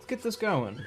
get this going.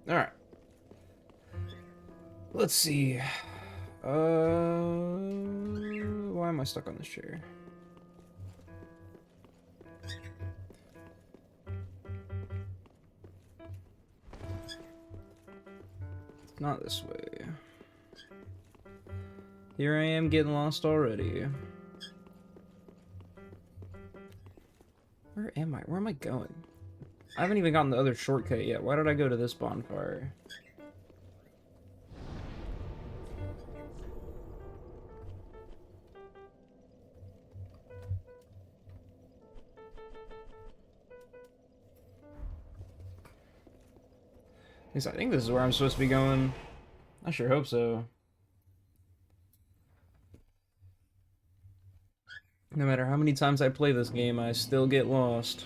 Alright. Let's see. Why am I stuck on this chair? It's not this way. Here I am getting lost already. Where am I? Where am I going? I haven't even gotten the other shortcut yet. Why did I go to this bonfire? I think this is where I'm supposed to be going. I sure hope so. No matter how many times I play this game, I still get lost.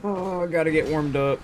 Oh, I gotta get warmed up.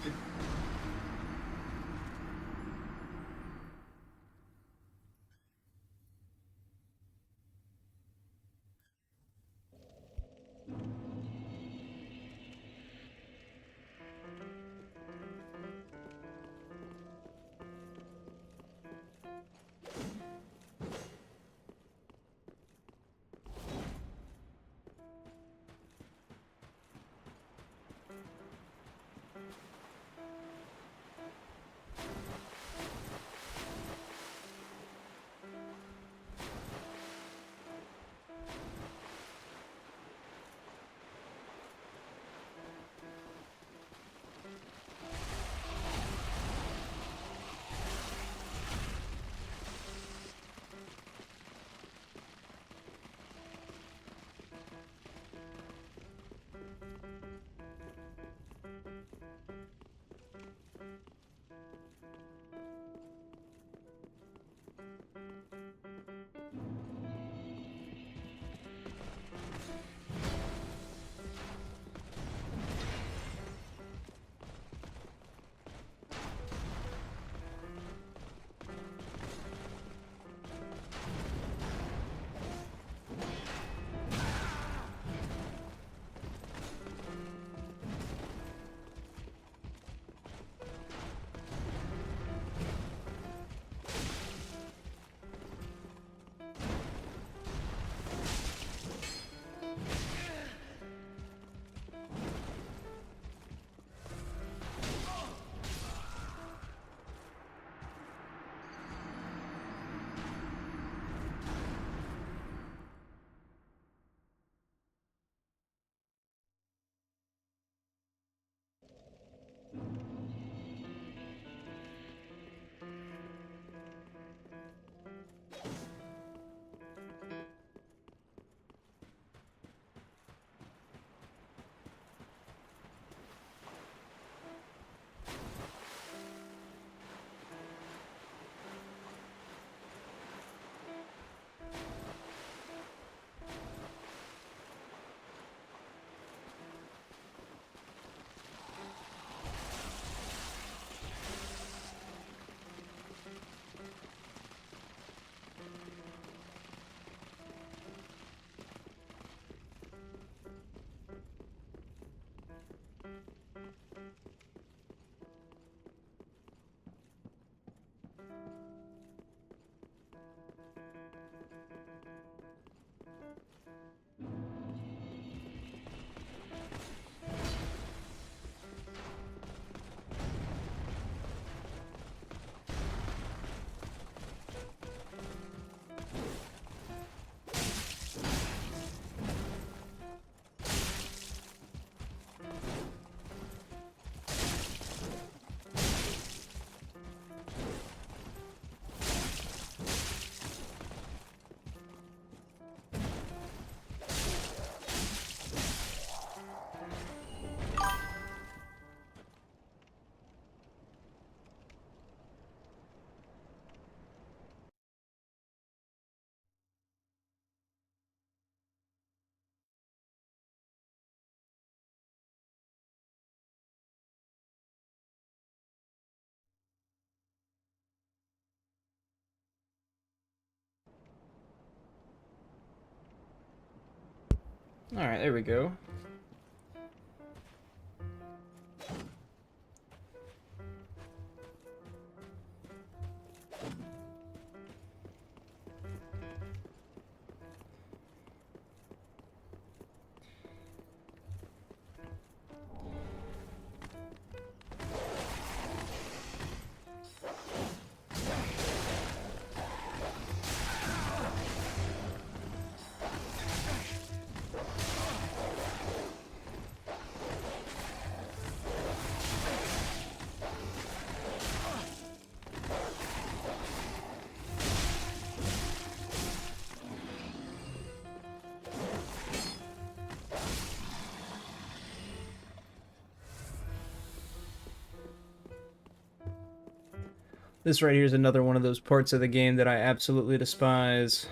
Alright, there we go. This right here is another one of those parts of the game that I absolutely despise.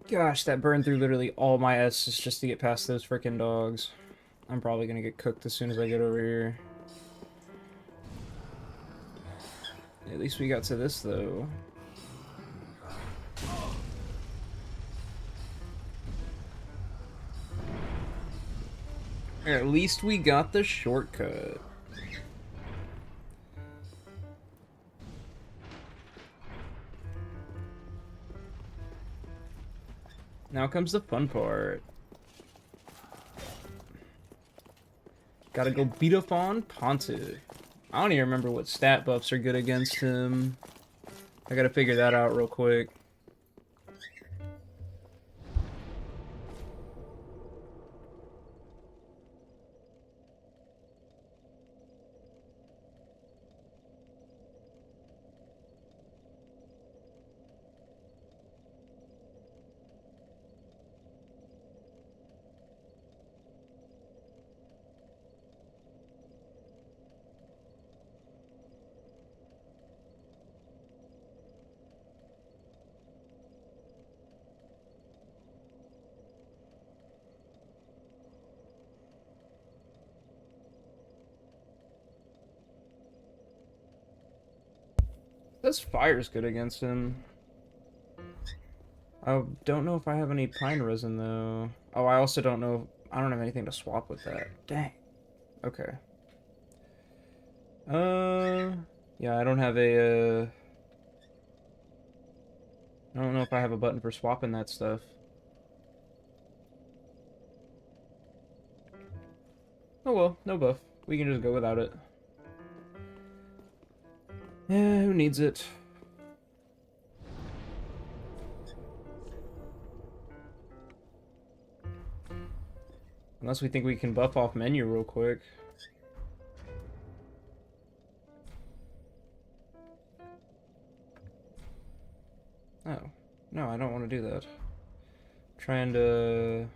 Gosh, that burned through literally all my S's just to get past those freaking dogs. I'm probably gonna get cooked as soon as I get over here. At least we got to this, though. At least we got the shortcut. Now comes the fun part. Gotta go beat up on Pontu. I don't even remember what stat buffs are good against him. I gotta figure that out real quick. This fire's good against him. I don't know if I have any pine resin, though. Oh, I also don't know. I don't have anything to swap with that. Dang. Okay. Yeah, I don't have a, I don't know if I have a button for swapping that stuff. Oh well, no buff. We can just go without it. Yeah, who needs it? Unless we think we can buff off menu real quick. Oh. No, I don't want to do that. Trying to...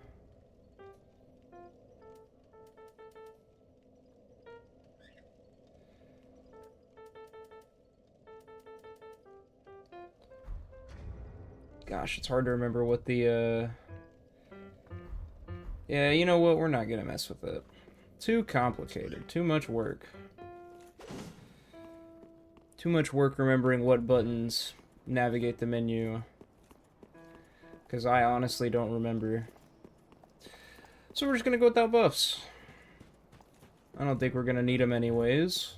Gosh, it's hard to remember what the, Yeah, you know what? We're not gonna mess with it. Too complicated. Too much work. Too much work remembering what buttons navigate the menu. Because I honestly don't remember. So we're just gonna go without buffs. I don't think we're gonna need them anyways.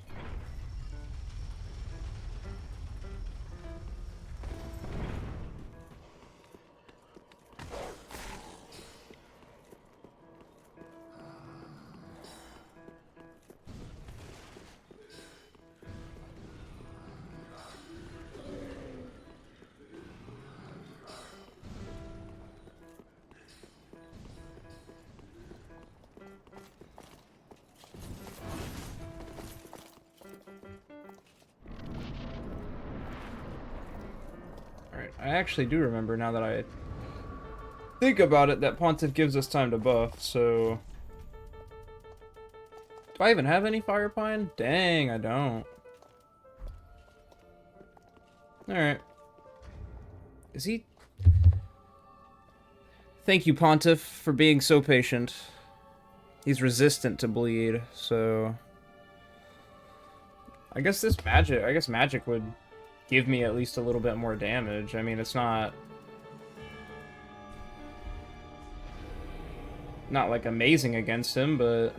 Alright, I actually do remember now that I think about it that Pontiff gives us time to buff, so... Do I even have any Fire Pine? Dang, I don't. Alright. Is he... Thank you, Pontiff, for being so patient. He's resistant to bleed, so... I guess magic would give me at least a little bit more damage. I mean, it's not like amazing against him, but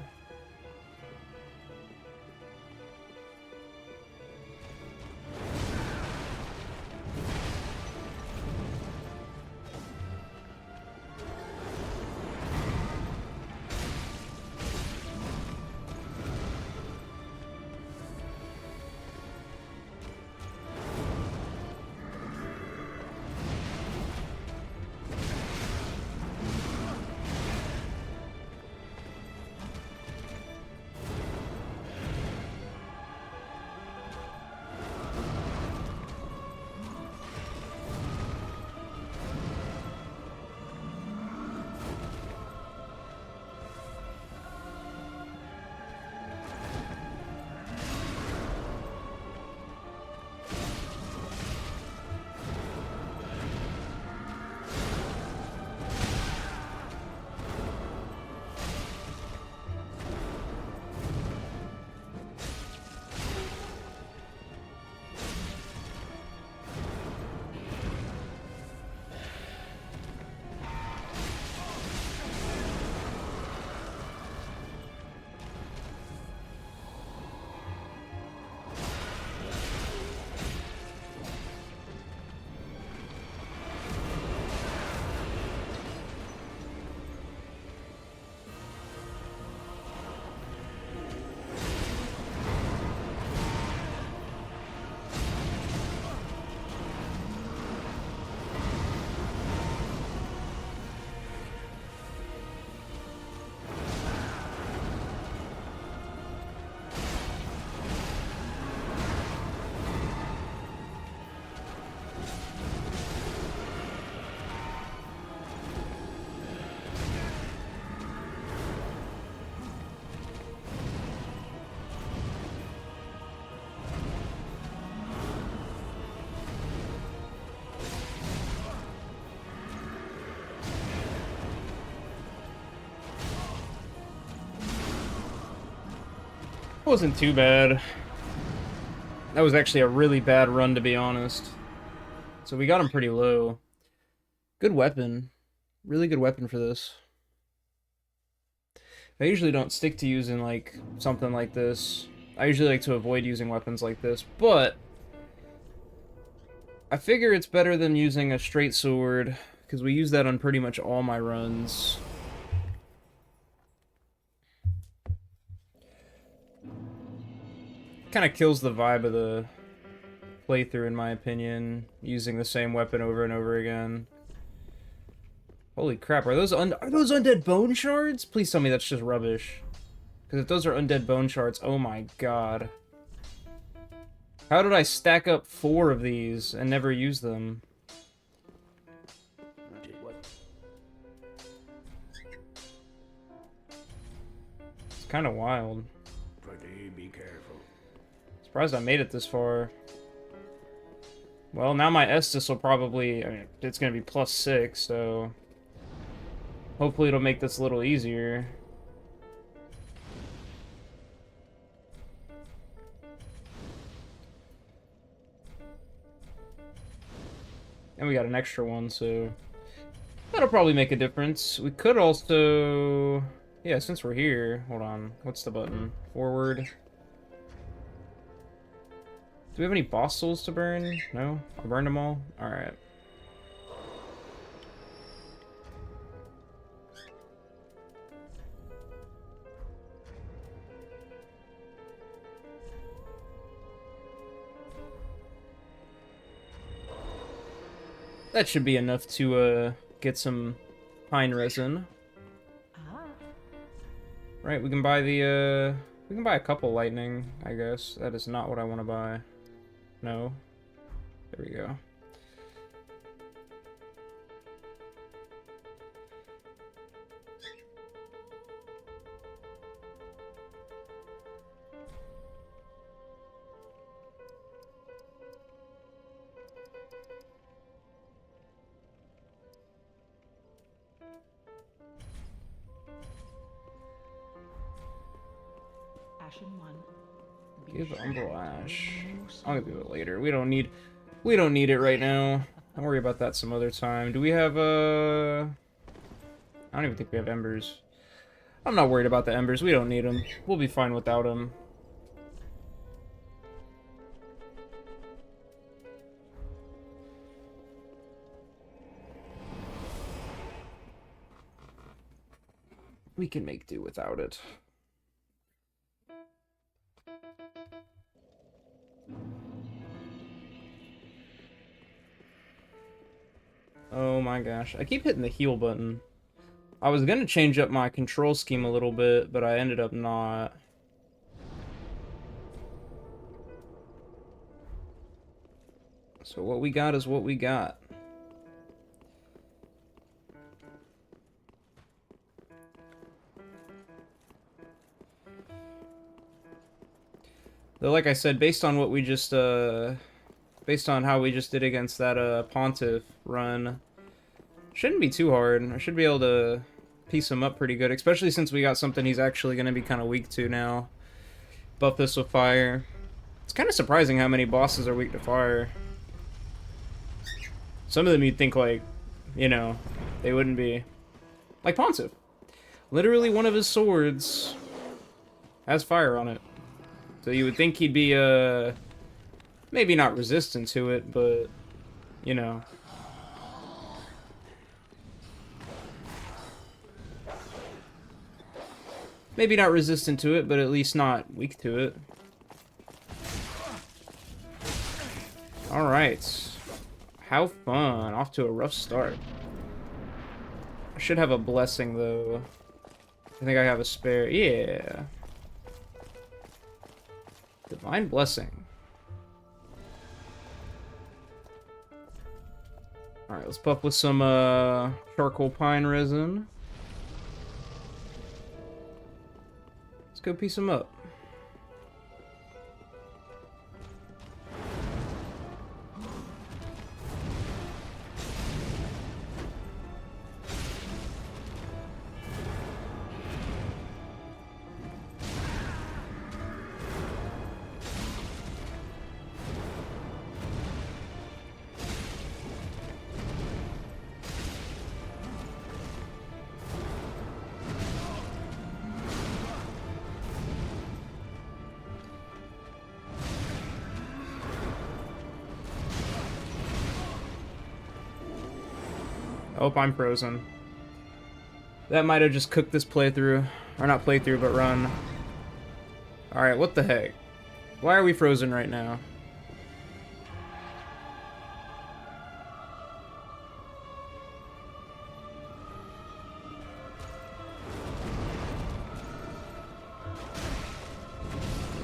it wasn't too bad. That was actually a really bad run, to be honest. So we got him pretty low. Good weapon. Really good weapon for this. I usually don't stick to using, like, something like this. I usually like to avoid using weapons like this, but I figure it's better than using a straight sword, because we use that on pretty much all my runs. Kind of kills the vibe of the playthrough, in my opinion, using the same weapon over and over again. Holy crap, are those undead bone shards? Please tell me that's just rubbish. Because if those are undead bone shards, oh my god. How did I stack up 4 of these and never use them? It's kind of wild. Be careful. Surprised I made it this far. Well, now my Estus will probably... I mean, it's going to be +6, so... Hopefully it'll make this a little easier. And we got an extra one, so... That'll probably make a difference. We could also... Yeah, since we're here... Hold on. What's the button? Forward. Do we have any boss souls to burn? No? I burned them all? Alright. That should be enough to get some pine resin. Right, we can buy the we can buy a couple lightning, I guess. That is not what I want to buy. No. There we go. Passion 1. Give Umbral Ash. I'll do it later. We don't need it right now. I'll worry about that some other time. Do we have I don't even think we have embers. I'm not worried about the embers. We don't need them. We'll be fine without them. We can make do without it. Oh my gosh. I keep hitting the heal button. I was gonna change up my control scheme a little bit, but I ended up not. So what we got is what we got. Though, like I said, based on what we just, based on how we just did against that, Pontiff run, shouldn't be too hard. I should be able to piece him up pretty good, especially since we got something he's actually going to be kind of weak to now. Buff this with fire. It's kind of surprising how many bosses are weak to fire. Some of them you'd think, like, you know, they wouldn't be. Like Pontiff. Literally one of his swords has fire on it. So you would think he'd be, maybe not resistant to it, but, you know. Maybe not resistant to it, but at least not weak to it. Alright. How fun. Off to a rough start. I should have a blessing, though. I think I have a spare. Yeah. Divine Blessing. Alright, let's buff with some charcoal pine resin. Let's go piece them up. Oh, I'm frozen. That might have just cooked this playthrough. Or not playthrough, but run. Alright, what the heck? Why are we frozen right now?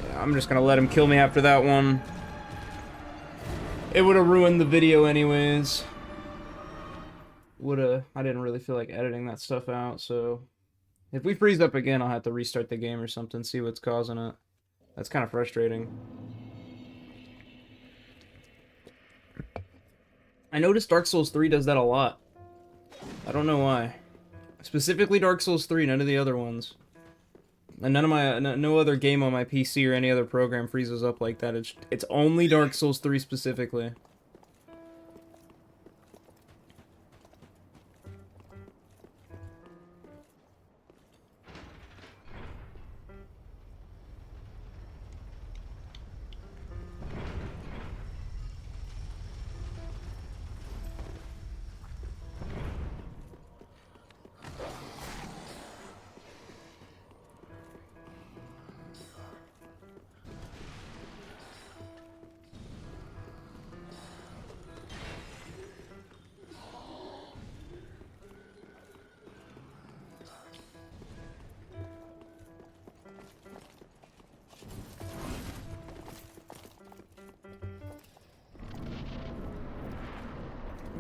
Yeah, I'm just gonna let him kill me after that one. It would have ruined the video anyways. I didn't really feel like editing that stuff out, so if we freeze up again, I'll have to restart the game or something, see what's causing it. That's kind of frustrating. I noticed Dark Souls 3 does that a lot. I don't know why. Specifically Dark Souls 3, none of the other ones. And none of my no other game on my PC or any other program freezes up like that. It's only Dark Souls 3 specifically.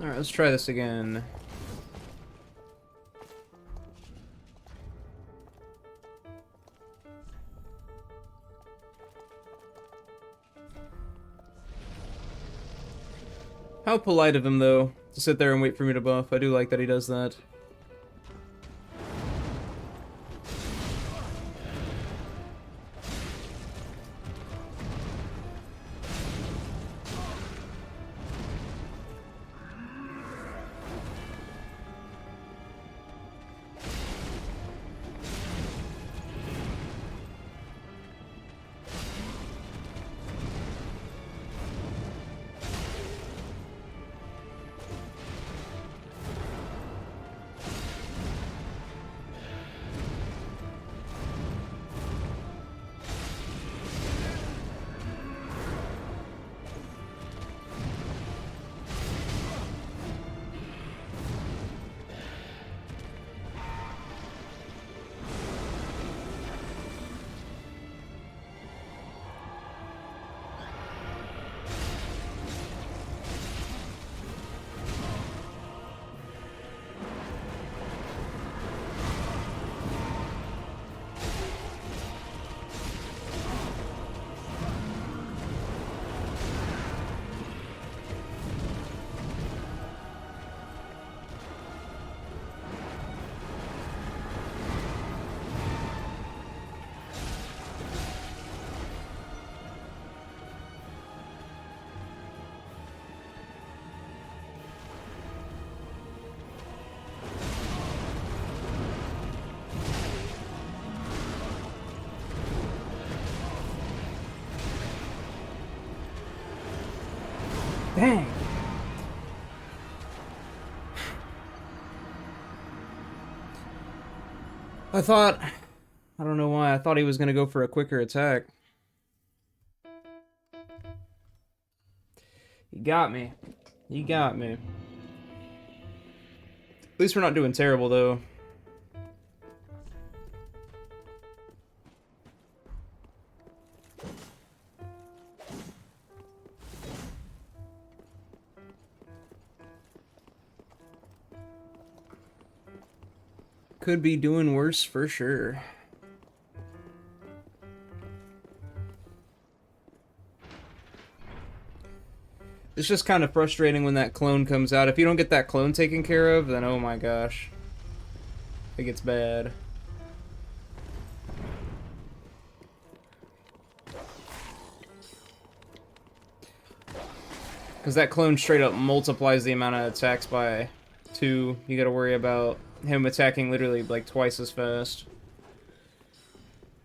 Alright, let's try this again. How polite of him, though, to sit there and wait for me to buff. I do like that he does that. I don't know why, I thought he was gonna go for a quicker attack. He got me. He got me. At least we're not doing terrible, though. Could be doing worse for sure. It's just kind of frustrating when that clone comes out. If you don't get that clone taken care of, then oh my gosh. It gets bad. Because that clone straight up multiplies the amount of attacks by 2. You gotta worry about him attacking literally like twice as fast.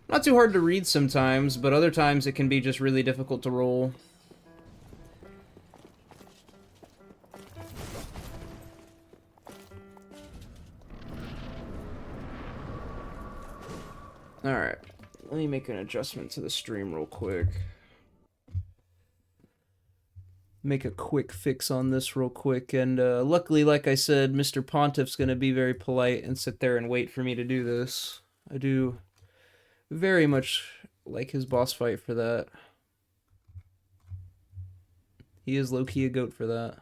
Not too hard to read sometimes, but other times it can be just really difficult to roll. Alright, let me make an adjustment to the stream real quick. Make a quick fix on this real quick, and luckily, like I said, Mr. Pontiff's gonna be very polite and sit there and wait for me to do this. I do very much like his boss fight for that. He is low-key a goat for that.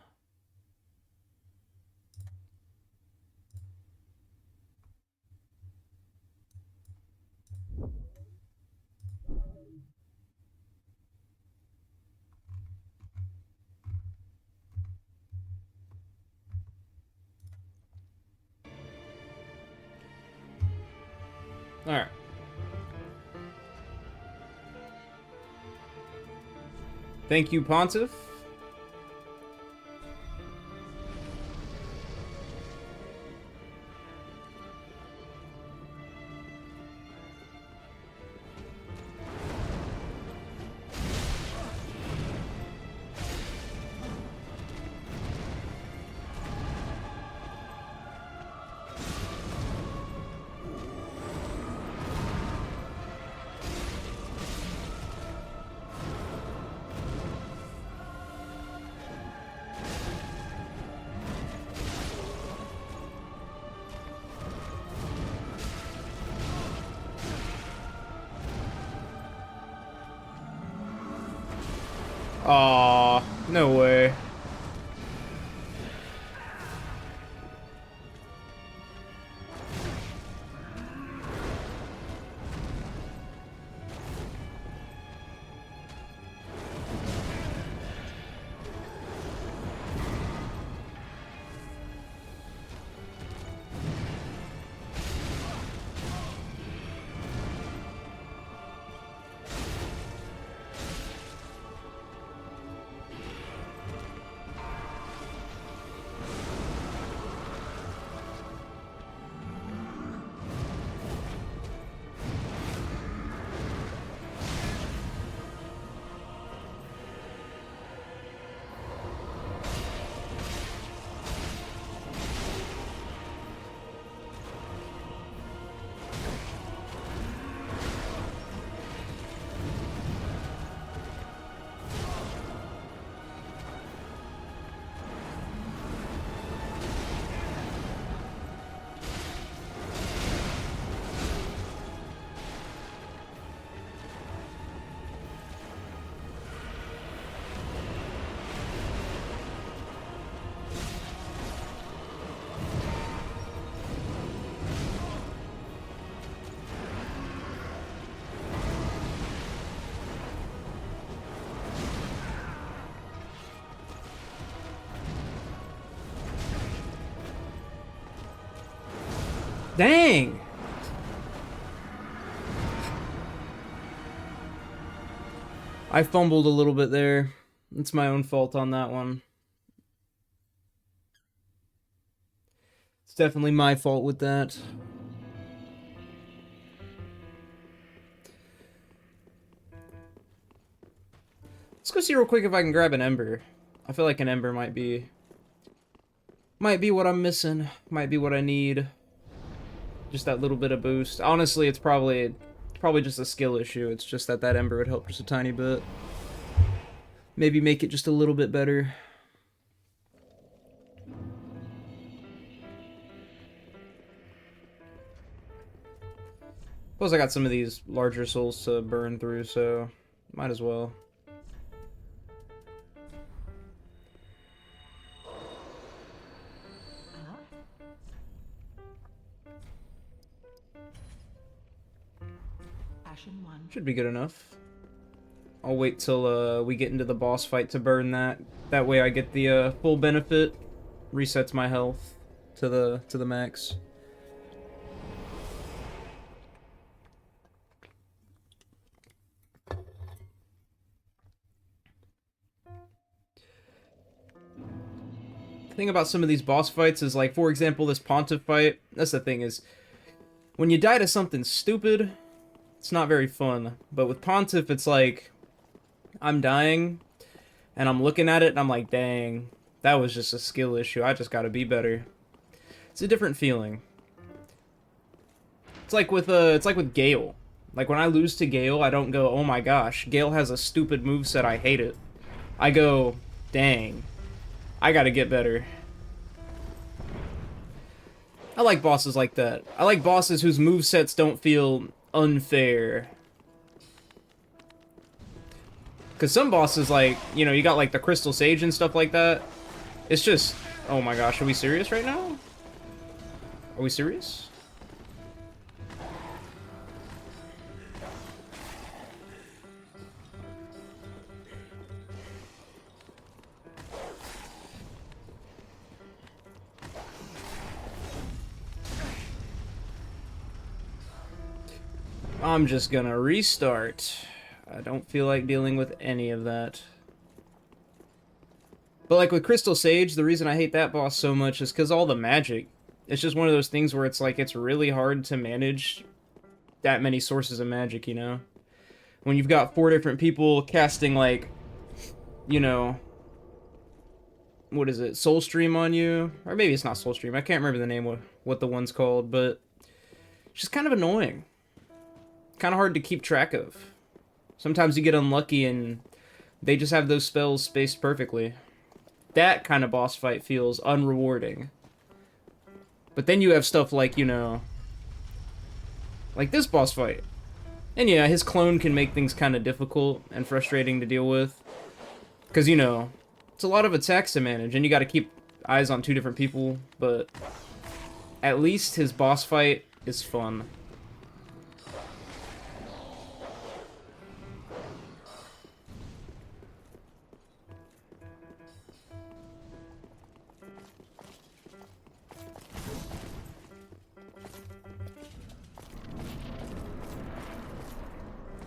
Alright. Thank you, Pontiff. Aw, no way. Dang! I fumbled a little bit there. It's my own fault on that one. It's definitely my fault with that. Let's go see real quick if I can grab an ember. I feel like an ember might be what I'm missing. Might be what I need. Just that little bit of boost. Honestly, it's probably just a skill issue. It's just that ember would help just a tiny bit. Maybe make it just a little bit better. Plus, I got some of these larger souls to burn through, so might as well. Should be good enough. I'll wait till we get into the boss fight to burn that. That way I get the full benefit. Resets my health to the max. The thing about some of these boss fights is, like, for example, this Pontiff fight. That's the thing, is when you die to something stupid, it's not very fun. But with Pontiff, it's like I'm dying and I'm looking at it and I'm like, dang, that was just a skill issue. I just gotta be better. It's a different feeling. It's like with Gale. Like, when I lose to Gale, I don't go, oh my gosh, Gale has a stupid moveset, I hate it. I go, dang, I gotta get better. I like bosses like that. I like bosses whose movesets don't feel unfair. Because some bosses, like, you know, you got like the Crystal Sage and stuff like that. It's just, oh my gosh, are we serious right now? Are we serious? I'm just gonna restart. I don't feel like dealing with any of that. But like with Crystal Sage, the reason I hate that boss so much is because all the magic. It's just one of those things where it's like, it's really hard to manage that many sources of magic, you know? When you've got 4 different people casting, like, you know, what is it, Soul Stream on you? Or maybe it's not Soul Stream, I can't remember the name of what the one's called, but it's just kind of annoying. Kind of hard to keep track of. Sometimes you get unlucky and they just have those spells spaced perfectly. That kind of boss fight feels unrewarding. But then you have stuff like, you know, like this boss fight. And yeah, his clone can make things kind of difficult and frustrating to deal with. Because, you know, it's a lot of attacks to manage, and you got to keep eyes on 2 different people, but at least his boss fight is fun.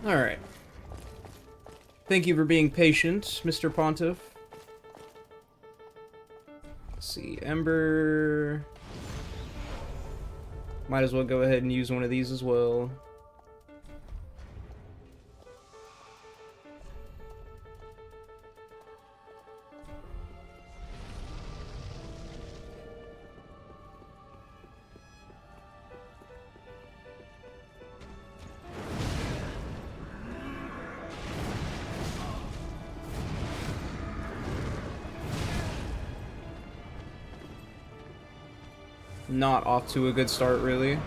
Alright. Thank you for being patient, Mr. Pontiff. Let's see, Ember. Might as well go ahead and use one of these as well. Not off to a good start, really.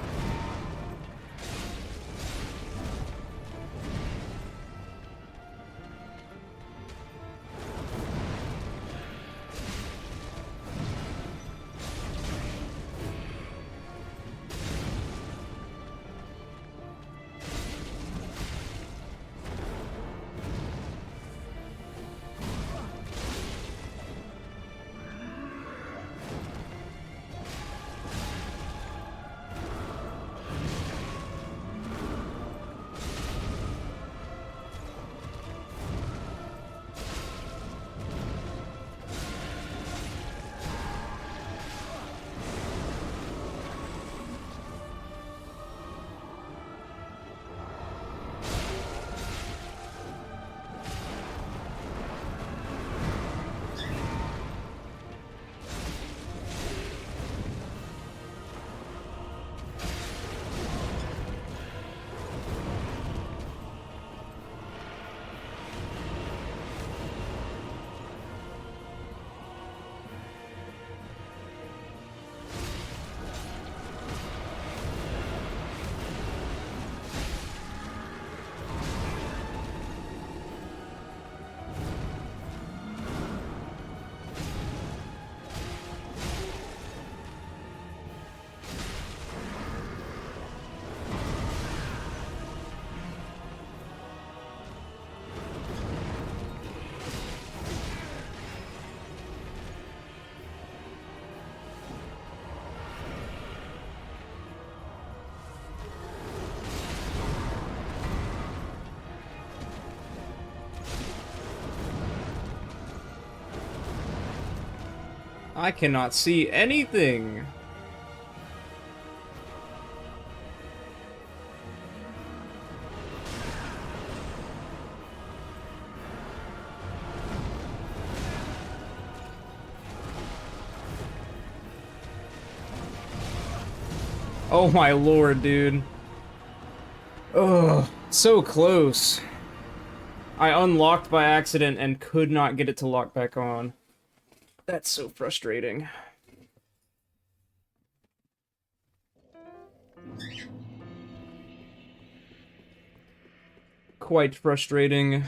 I cannot see anything. Oh my lord, dude. Ugh, so close. I unlocked by accident and could not get it to lock back on. That's so frustrating. Quite frustrating.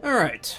All right.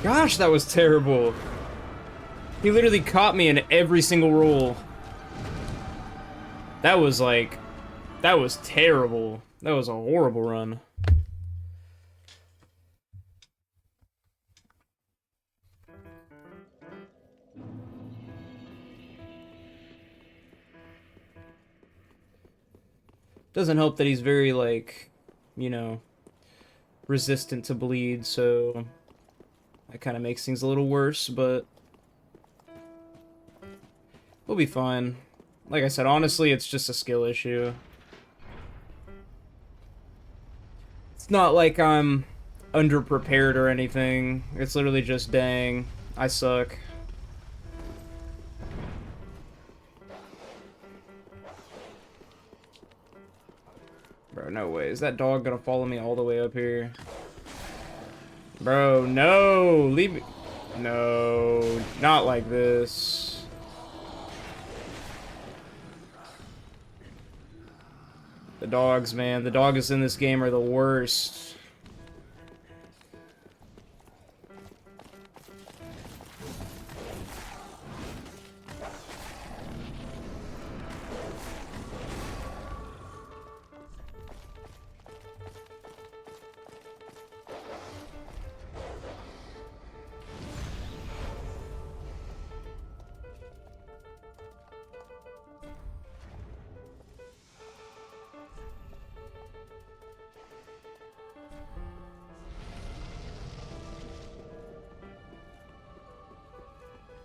Gosh, that was terrible. He literally caught me in every single roll. That was like... That was terrible. That was a horrible run. Doesn't help that he's very, like, you know, resistant to bleed, so that kind of makes things a little worse, but we'll be fine. Like I said, honestly, it's just a skill issue. It's not like I'm underprepared or anything. It's literally just, dang, I suck. Bro, no way. Is that dog gonna follow me all the way up here? Bro, no! Leave me... No, not like this. The dogs, man. The dogs in this game are the worst.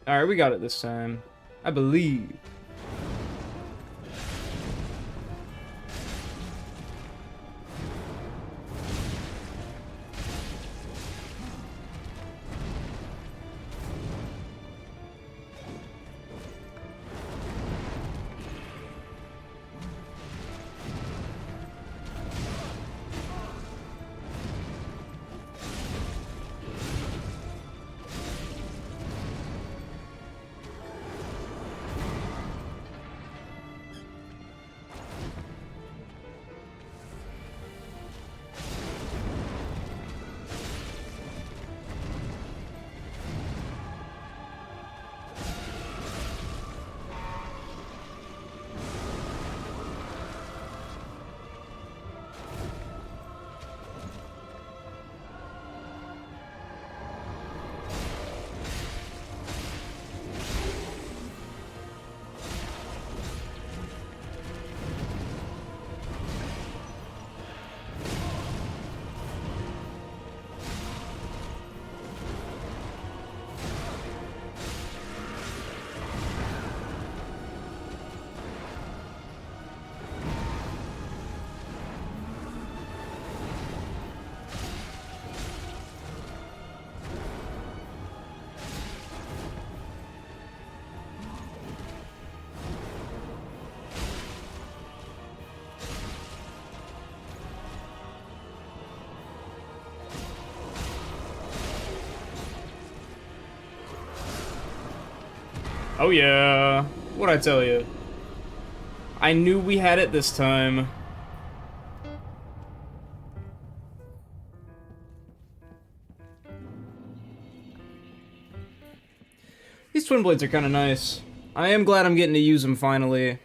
Alright, we got it this time. I believe. Oh yeah. What'd I tell you? I knew we had it this time. These twin blades are kind of nice. I am glad I'm getting to use them finally.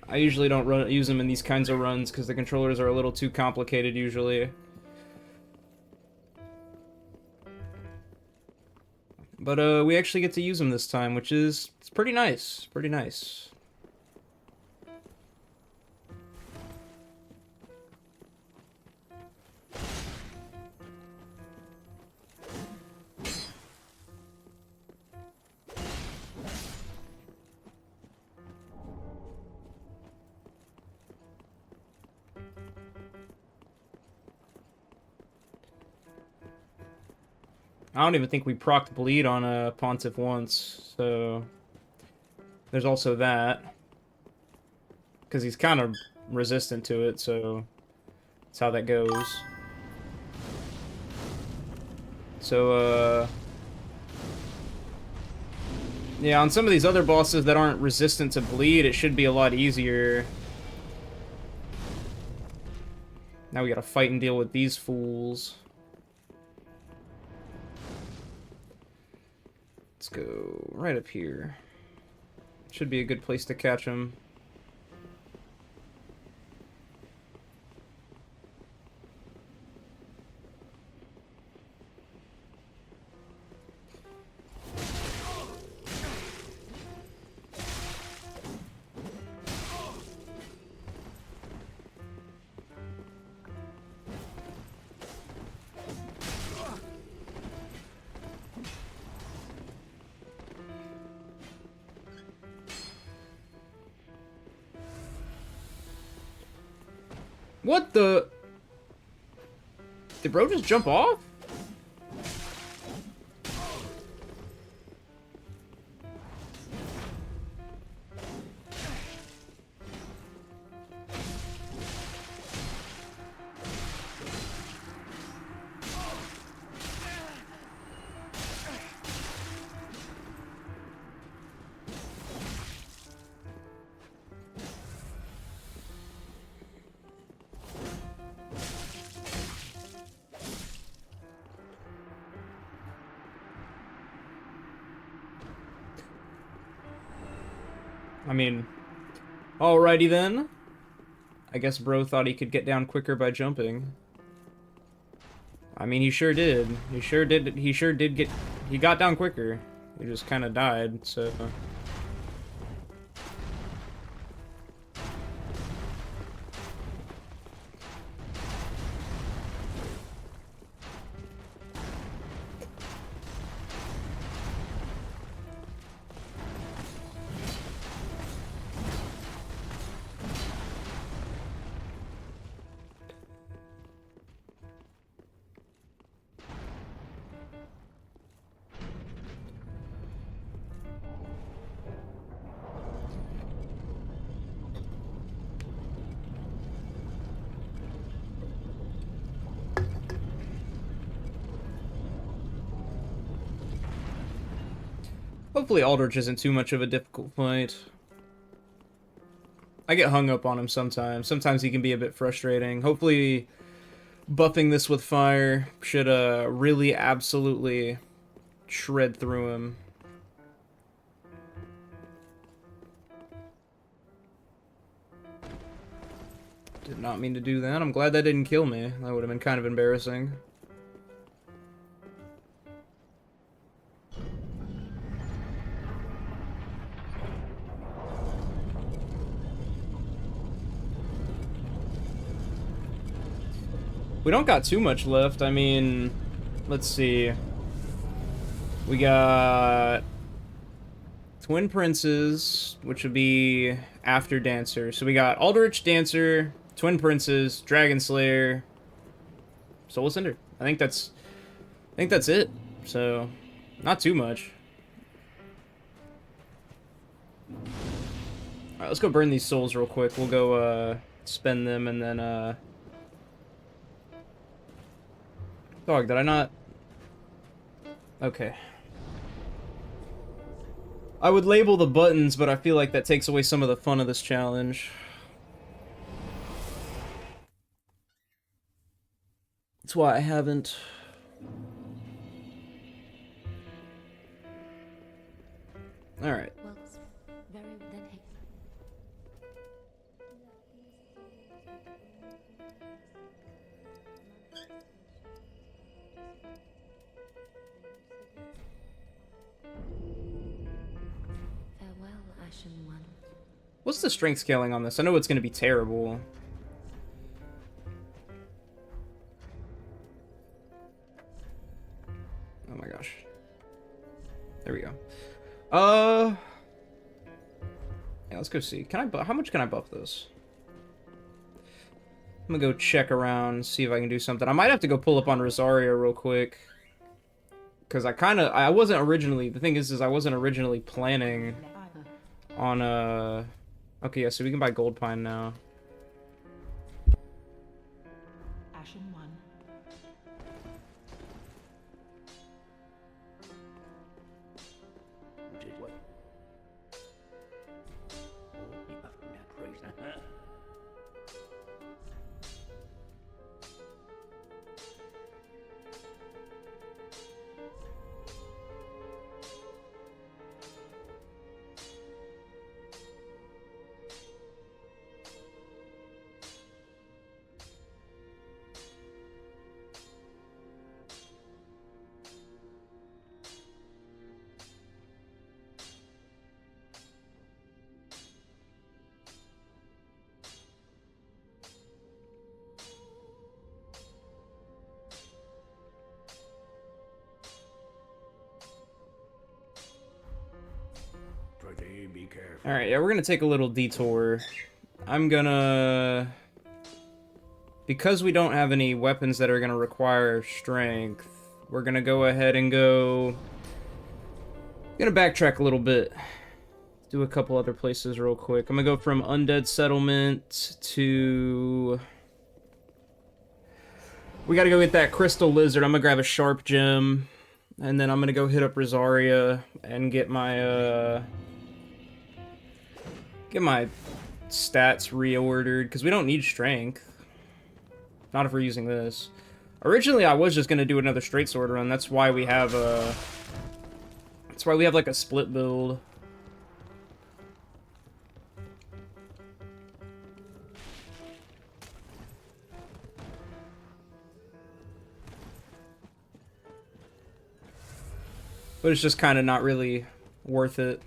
I usually don't use them in these kinds of runs because the controllers are a little too complicated usually. But we actually get to use them this time, which is it's pretty nice. Pretty nice. I don't even think we procced bleed on a Pontiff once, so there's also that. Because he's kind of resistant to it, so that's how that goes. So, yeah, on some of these other bosses that aren't resistant to bleed, it should be a lot easier. Now we gotta fight and deal with these fools. Let's go right up here. Should be a good place to catch him. What the? Did bro just jump off? I mean, alrighty then. I guess bro thought he could get down quicker by jumping. I mean, he sure did. He sure did. He sure did get. He got down quicker. He just kind of died. So. Hopefully Aldrich isn't too much of a difficult fight. I get hung up on him sometimes. Sometimes he can be a bit frustrating. Hopefully buffing this with fire should really absolutely shred through him. Did not mean to do that. I'm glad that didn't kill me. That would have been kind of embarrassing. We don't got too much left. I mean, let's see. We got Twin Princes, which would be after Dancer. So we got Aldrich, Dancer, Twin Princes, Dragon Slayer, Soul Cinder. I think that's it. So, not too much. Alright, let's go burn these souls real quick. We'll go spend them and then Dog, did I not? Okay. I would label the buttons, but I feel like that takes away some of the fun of this challenge. That's why I haven't. Alright. Well, very then hey. Farewell, Ashen One. What's the strength scaling on this? I know it's going to be terrible. Oh my gosh. There we go. Yeah, let's go see. How much can I buff this? I'm gonna go check around, see if I can do something. I might have to go pull up on Rosaria real quick. Because I wasn't originally, the thing is I wasn't originally planning on, okay, yeah, so we can buy Gold Pine now. Ashen One. Did what? Oh, you got from that place, huh? Be careful. Alright, yeah, we're gonna take a little detour. I'm gonna... Because we don't have any weapons that are gonna require strength, we're gonna go ahead and go... gonna backtrack a little bit. Do a couple other places real quick. I'm gonna go from Undead Settlement to... We gotta go get that Crystal Lizard. I'm gonna grab a Sharp Gem. And then I'm gonna go hit up Rosaria and get my, get my stats reordered, because we don't need strength. Not if we're using this. Originally, I was just gonna do another straight sword run. That's why we have like a split build. But it's just kind of not really worth it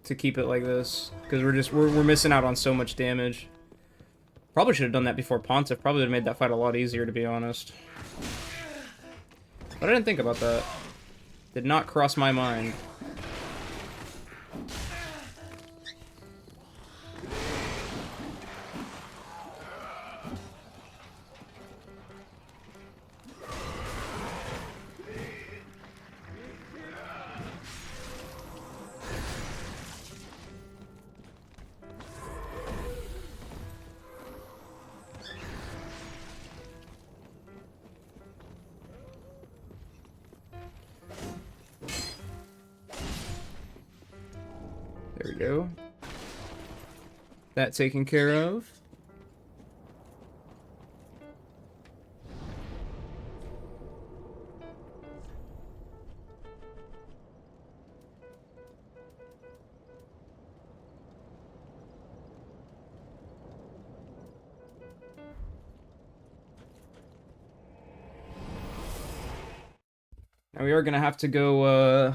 to keep it like this, because we're missing out on so much damage. Probably should have done that before Pontiff. Probably would have made that fight a lot easier, to be honest. But I didn't think about that. Did not cross my mind. There we go. That taken care of. Now we are gonna have to go,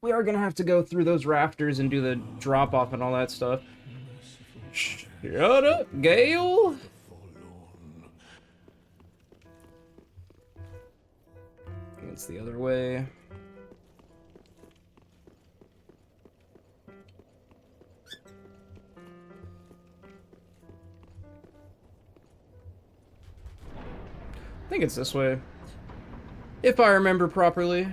we are gonna have to go through those rafters and do the drop-off and all that stuff. Shut up, Gale! It's the other way. I think it's this way. If I remember properly.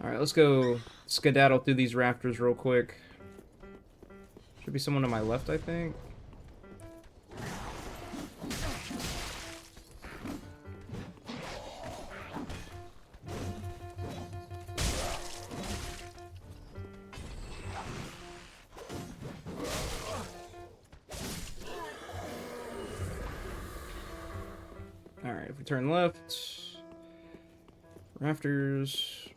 Alright, let's go skedaddle through these rafters real quick. Should be someone to my left, I think. Alright, if we turn left, rafters.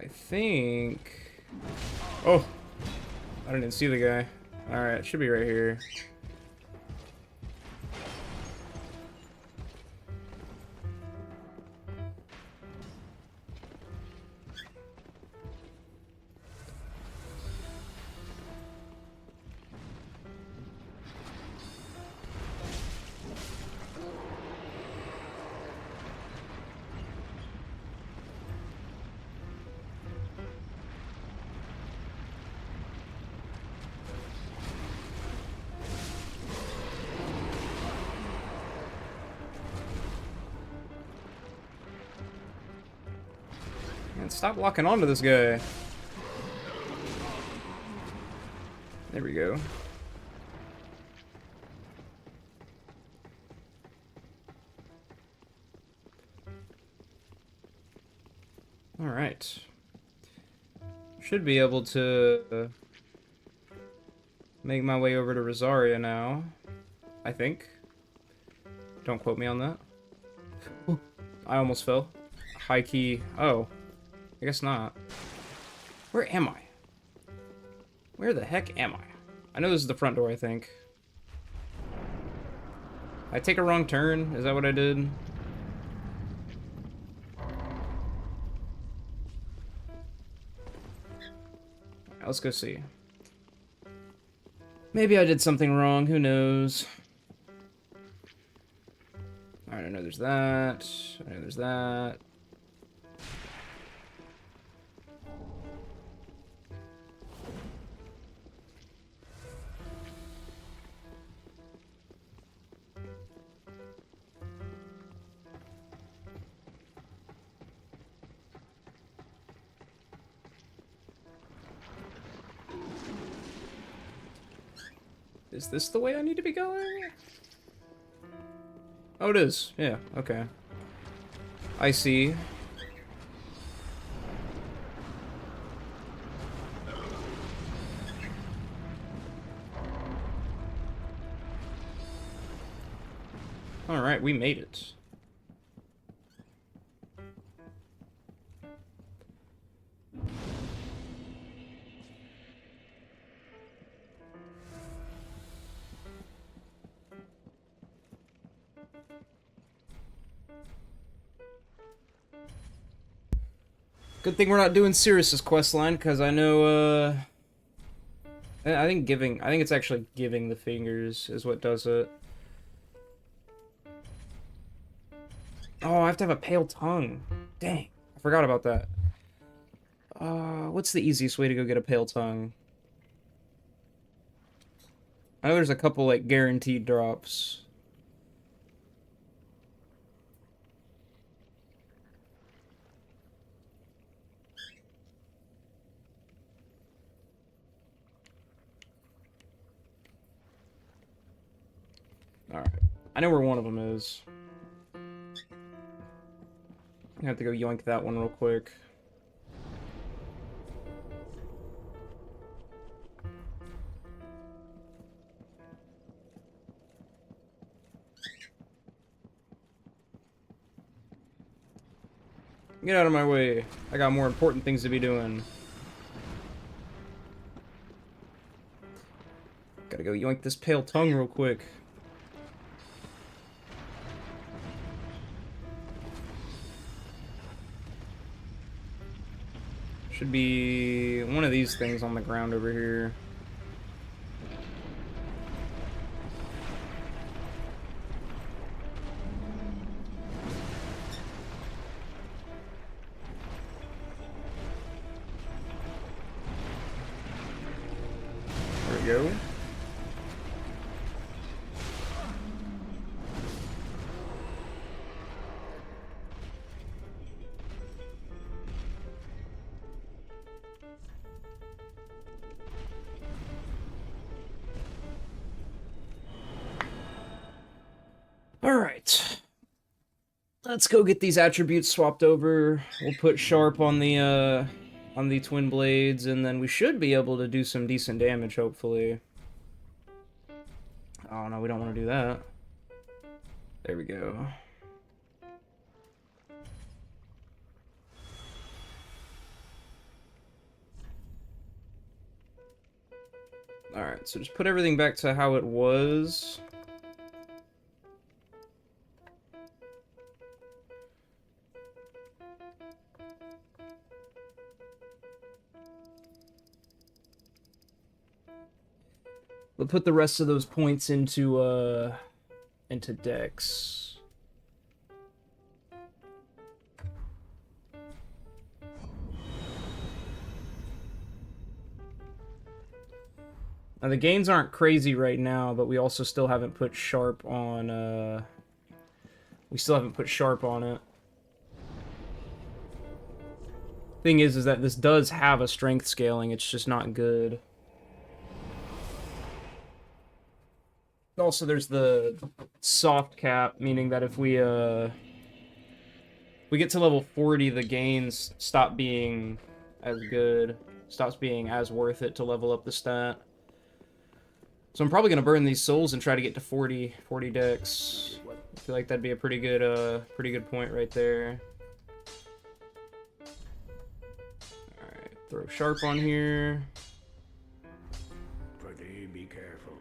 I think. Oh, I didn't see the guy. Alright, it should be right here. Man, stop locking onto this guy. There we go. Alright. Should be able to make my way over to Rosaria now. I think. Don't quote me on that. Ooh, I almost fell. High key. Oh. I guess not. Where am I? Where the heck am I? I know this is the front door, I think. I take a wrong turn? Is that what I did? Let's go see. Maybe I did something wrong, who knows? Alright, I know there's that. I know there's that. Is this the way I need to be going? Oh, it is. Yeah, okay. I see. Alright, we made it. Good thing we're not doing Sirius's questline, because I know, I think it's actually giving the fingers is what does it. Oh, I have to have a pale tongue. Dang, I forgot about that. What's the easiest way to go get a pale tongue? I know there's a couple, like, guaranteed drops. Alright. I know where one of them is. I have to go yoink that one real quick. Get out of my way. I got more important things to be doing. Gotta go yoink this pale tongue real quick. Should be one of these things on the ground over here. There we go. Alright. Let's go get these attributes swapped over. We'll put sharp on the twin blades, and then we should be able to do some decent damage, hopefully. Oh no, we don't want to do that. There we go. Alright, so just put everything back to how it was. We'll put the rest of those points into Dex. Now the gains aren't crazy right now, but we also still haven't put sharp on we still haven't put sharp on it. Thing is that this does have a strength scaling, it's just not good. Also, there's the soft cap, meaning that if we get to level 40, the gains stop being as good, stops being as worth it to level up the stat. So I'm probably gonna burn these souls and try to get to 40 dex. I feel like that'd be a pretty good point right there. All right, throw sharp on here. Pretty be careful.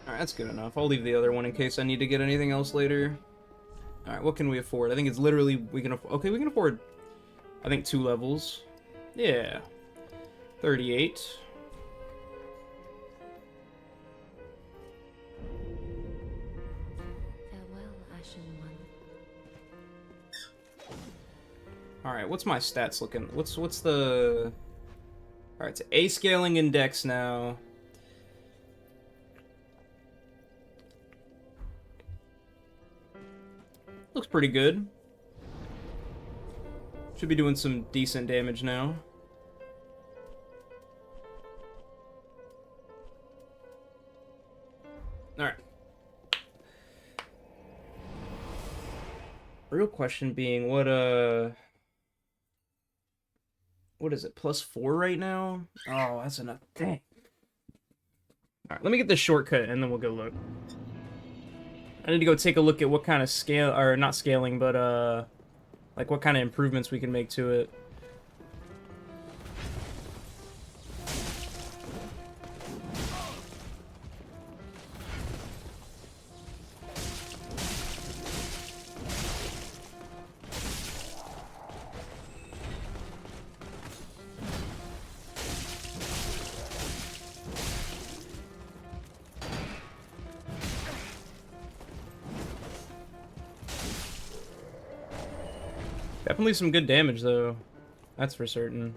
Alright, that's good enough. I'll leave the other one in case I need to get anything else later. Alright, what can we afford? I think it's literally, we can afford, I think 2 levels. Yeah. 38. Farewell, Ashen One. Alright, what's my stats looking? What's the... Alright, it's A scaling index now. Looks pretty good. Should be doing some decent damage now. Alright. Real question being, what is it, +4 right now? Oh, that's enough. Dang. Alright, let me get this shortcut and then we'll go look. I need to go take a look at what kind of scale, or not scaling, but like what kind of improvements we can make to it. Definitely some good damage, though. That's for certain.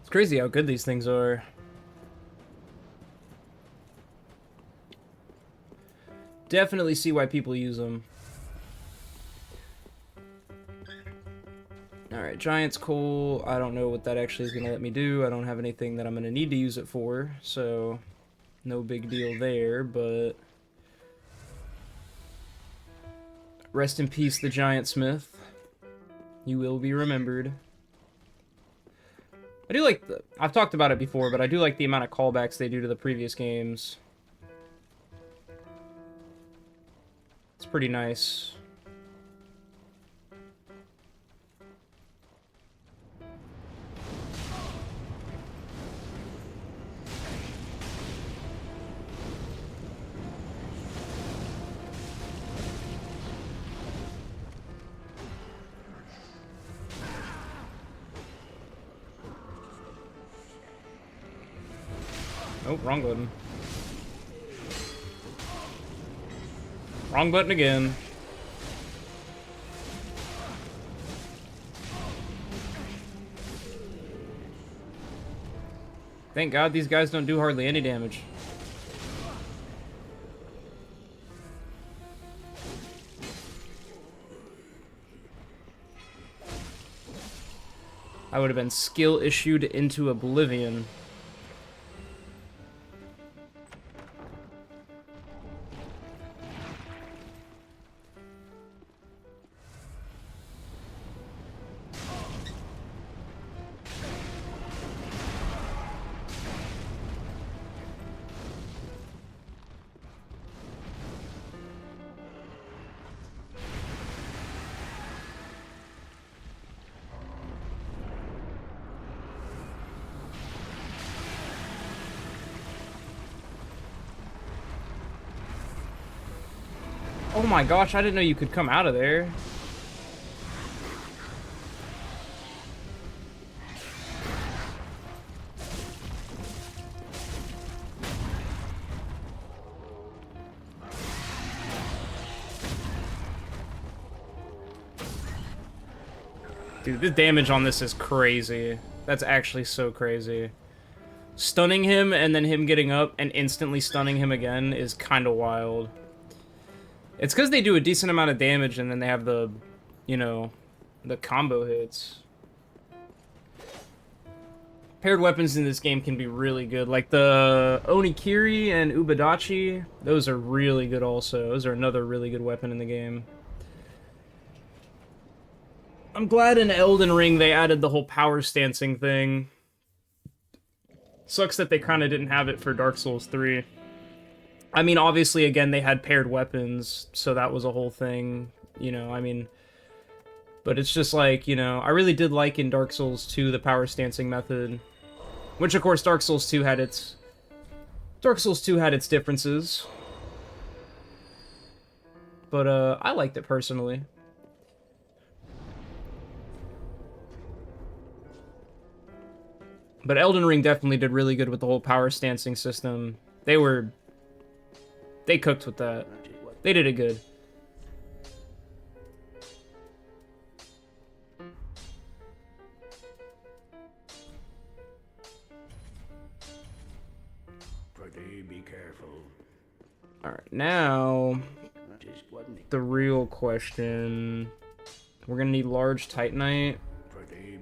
It's crazy how good these things are. Definitely see why people use them. Alright, Giant's Coal. I don't know what that actually is going to let me do. I don't have anything that I'm going to need to use it for, so no big deal there, but... Rest in peace, the Giant Smith. You will be remembered. I do like I've talked about it before, but I do like the amount of callbacks they do to the previous games. It's pretty nice. Oh, wrong button. Wrong button again. Thank God these guys don't do hardly any damage. I would have been skill issued into oblivion. Oh my gosh, I didn't know you could come out of there. Dude, the damage on this is crazy. That's actually so crazy. Stunning him and then him getting up and instantly stunning him again is kind of wild. It's because they do a decent amount of damage and then they have the, you know, the combo hits. Paired weapons in this game can be really good. Like the Onikiri and Ubadachi, those are really good also. Those are another really good weapon in the game. I'm glad in Elden Ring they added the whole power stancing thing. Sucks that they kind of didn't have it for Dark Souls 3. I mean, obviously, again, they had paired weapons, so that was a whole thing, you know, I mean... But it's just like, you know, I really did like in Dark Souls 2 the power stancing method. Which, of course, Dark Souls 2 had its differences. But, I liked it personally. But Elden Ring definitely did really good with the whole power stancing system. They cooked with that. They did it good. Be careful. Alright, now... Just wasn't it? The real question... We're gonna need large Titanite.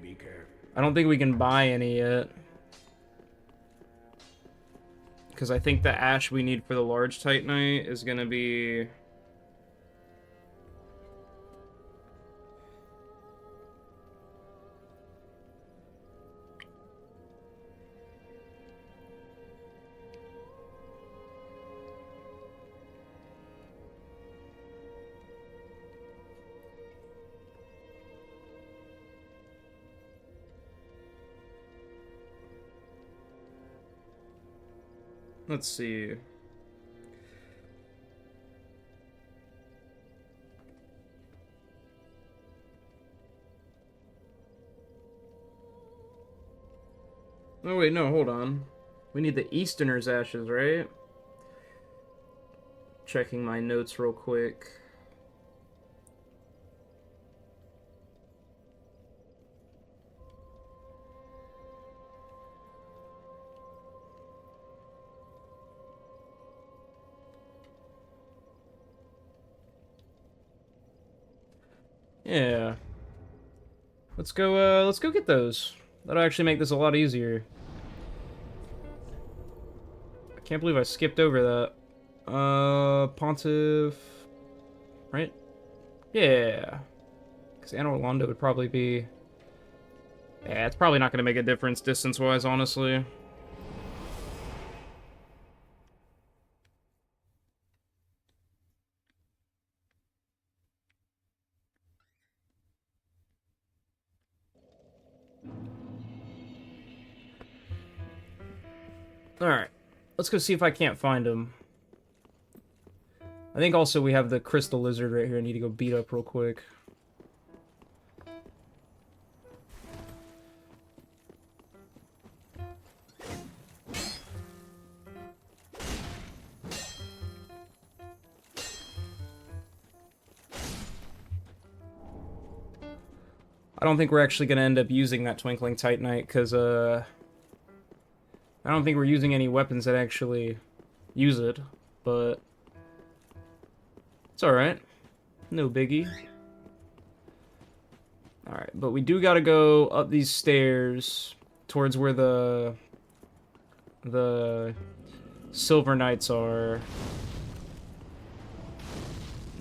Be careful. I don't think we can buy any yet. Because I think the ash we need for the large Titanite is gonna be... Let's see. Oh wait, no, hold on. We need the Easterner's ashes, right? Checking my notes real quick. Yeah. Let's go get those. That'll actually make this a lot easier. I can't believe I skipped over that. Pontiff... Right? Yeah. Because Anor Londo would probably be... Yeah, it's probably not going to make a difference distance-wise, honestly. Alright. Let's go see if I can't find him. I think also we have the Crystal Lizard right here I need to go beat up real quick. I don't think we're actually going to end up using that Twinkling Titanite, because, I don't think we're using any weapons that actually use it, but it's alright. No biggie. Alright, but we do gotta go up these stairs towards where the Silver Knights are.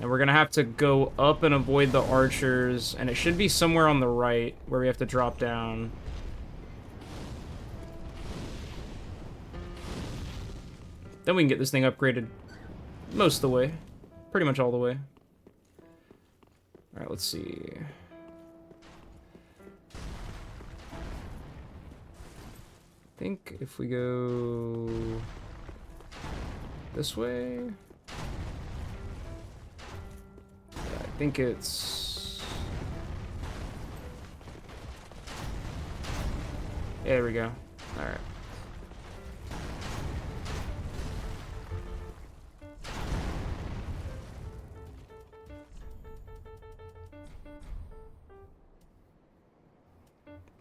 And we're gonna have to go up and avoid the archers, and it should be somewhere on the right where we have to drop down. Then we can get this thing upgraded most of the way. Pretty much all the way. Alright, let's see. I think if we go this way... Yeah, I think it's... There we go. Alright.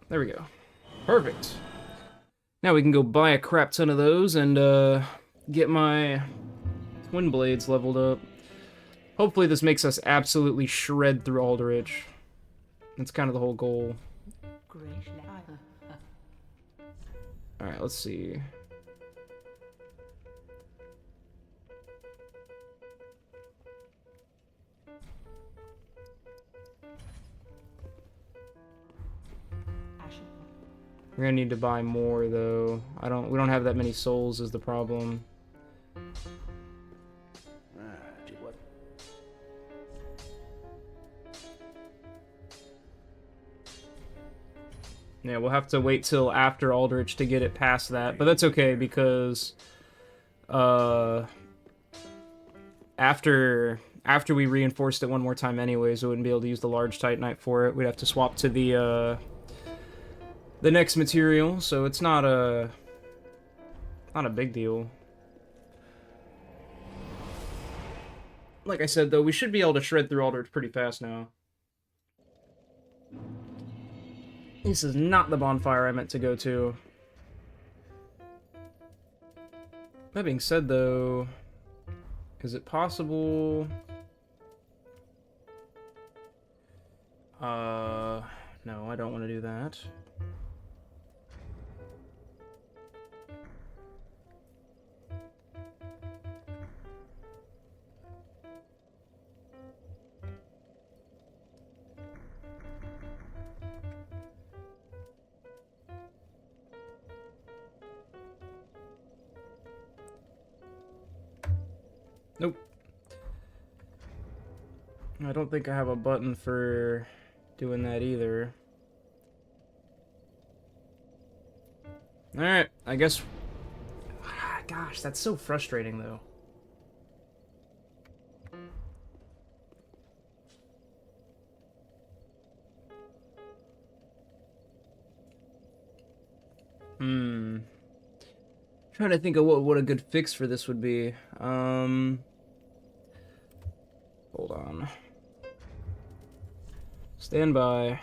There we go. Perfect. Now we can go buy a crap ton of those and get my twin blades leveled up. Hopefully this makes us absolutely shred through Aldrich. That's kind of the whole goal. Alright, let's see. We're gonna need to buy more though. We don't have that many souls is the problem. What? Yeah, we'll have to wait till after Aldrich to get it past that, but that's okay because after we reinforced it one more time anyways, we wouldn't be able to use the large Titanite for it. We'd have to swap to the next material, so it's not a big deal. Like I said though, we should be able to shred through Aldrich pretty fast now. This is not the bonfire I meant to go to. That being said, though, is it possible... No, I don't want to do that. Nope. I don't think I have a button for doing that either. Alright, I guess... Gosh, that's so frustrating, though. Trying to think of what a good fix for this would be. Hold on. Stand by.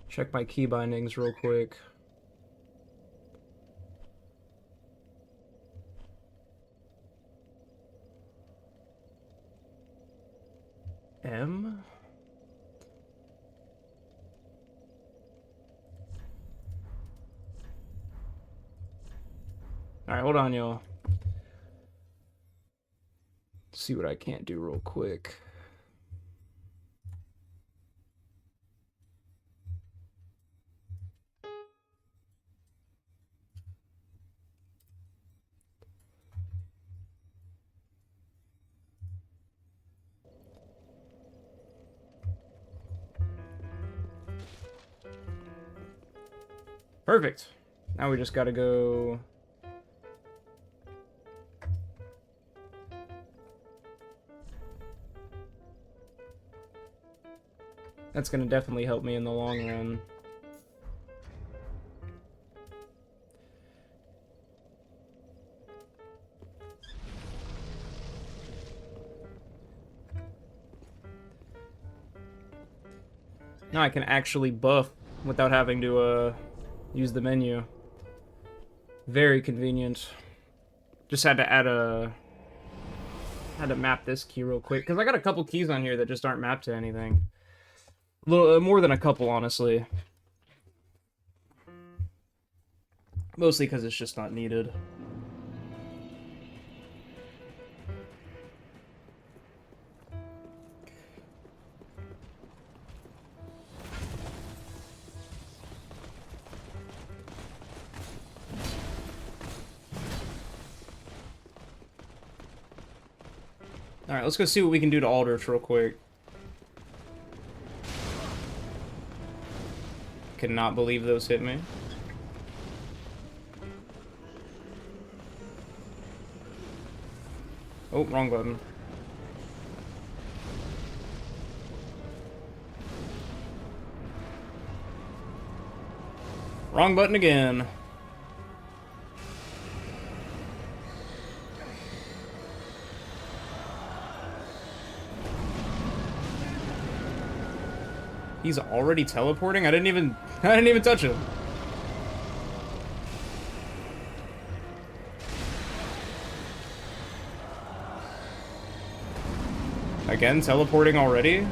Check my key bindings real quick. M? Alright, hold on, y'all. See what I can't do real quick. Perfect. Now we just gotta go... That's gonna definitely help me in the long run. Now I can actually buff without having to use the menu. Very convenient. Just had to add a... Had to map this key real quick, because I got a couple keys on here that just aren't mapped to anything. A little, more than a couple, honestly. Mostly because it's just not needed. Alright, let's go see what we can do to Aldrich real quick. Cannot believe those hit me. Oh, wrong button. Wrong button again. He's already teleporting? I didn't even touch him. Again, teleporting already?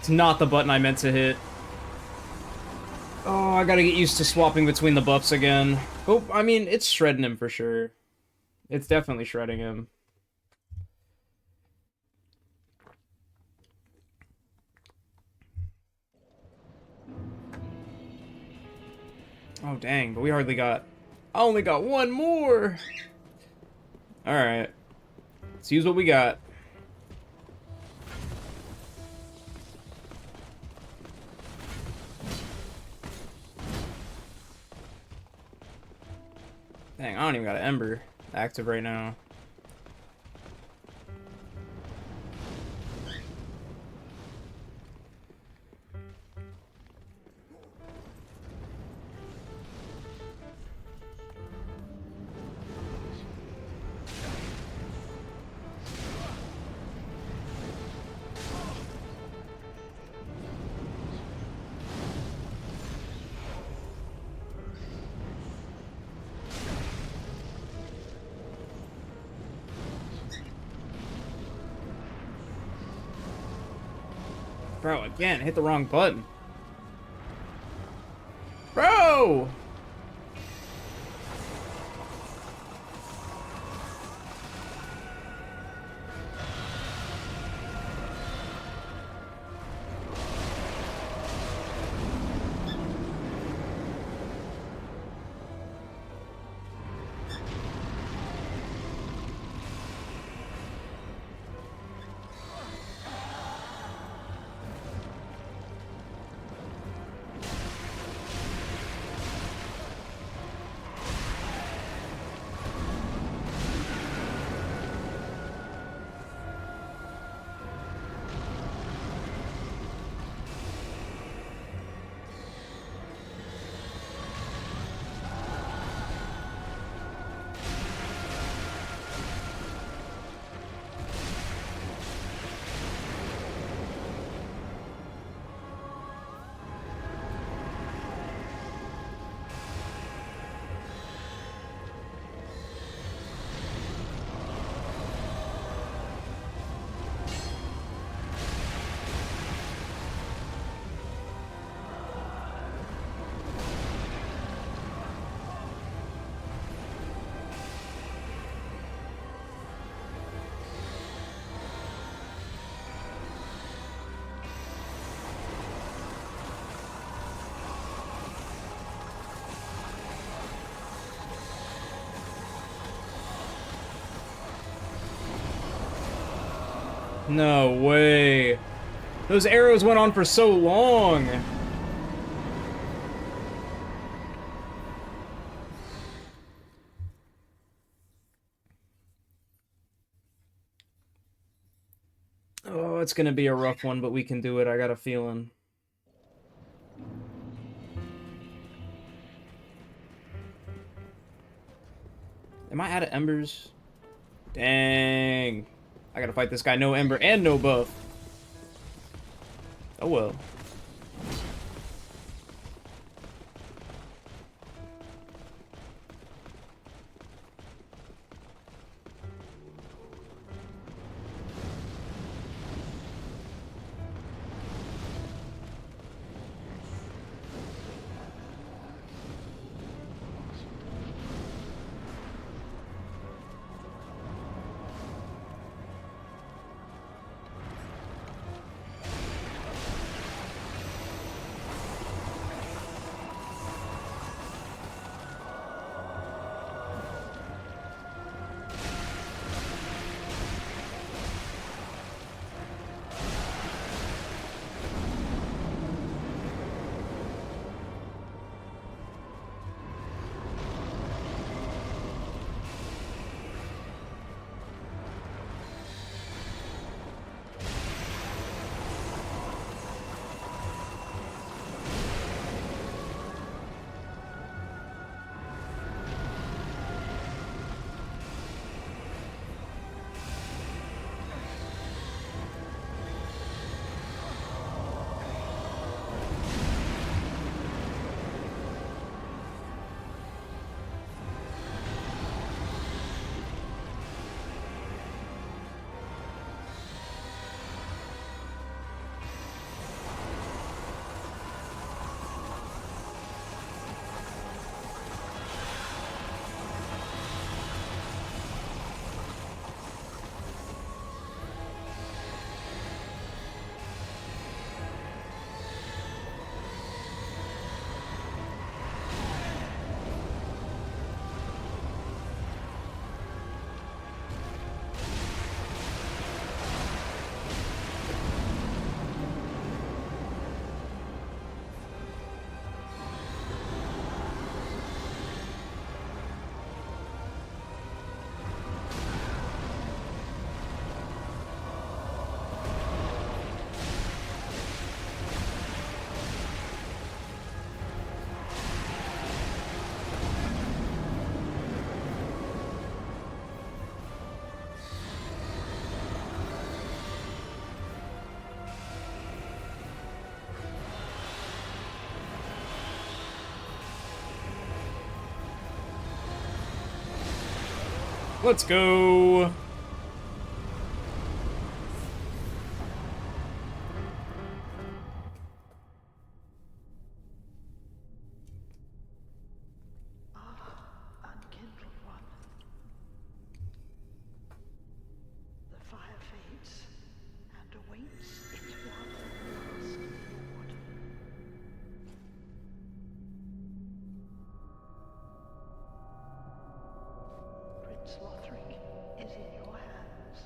It's not the button I meant to hit. Oh, I gotta get used to swapping between the buffs again. Oh, I mean, it's shredding him for sure. It's definitely shredding him. Oh, dang, but we hardly got... I only got one more! Alright. Let's use what we got. Dang, I don't even got an Ember active right now. Bro, again, hit the wrong button. Bro! No way. Those arrows went on for so long. Oh, it's gonna be a rough one, but we can do it. I got a feeling. Am I out of embers? Dang. I gotta fight this guy. No ember and no buff. Oh well. Let's go. Unkindled one. The fire fades and awaits its one last reward. Prince Lothric is in your hands.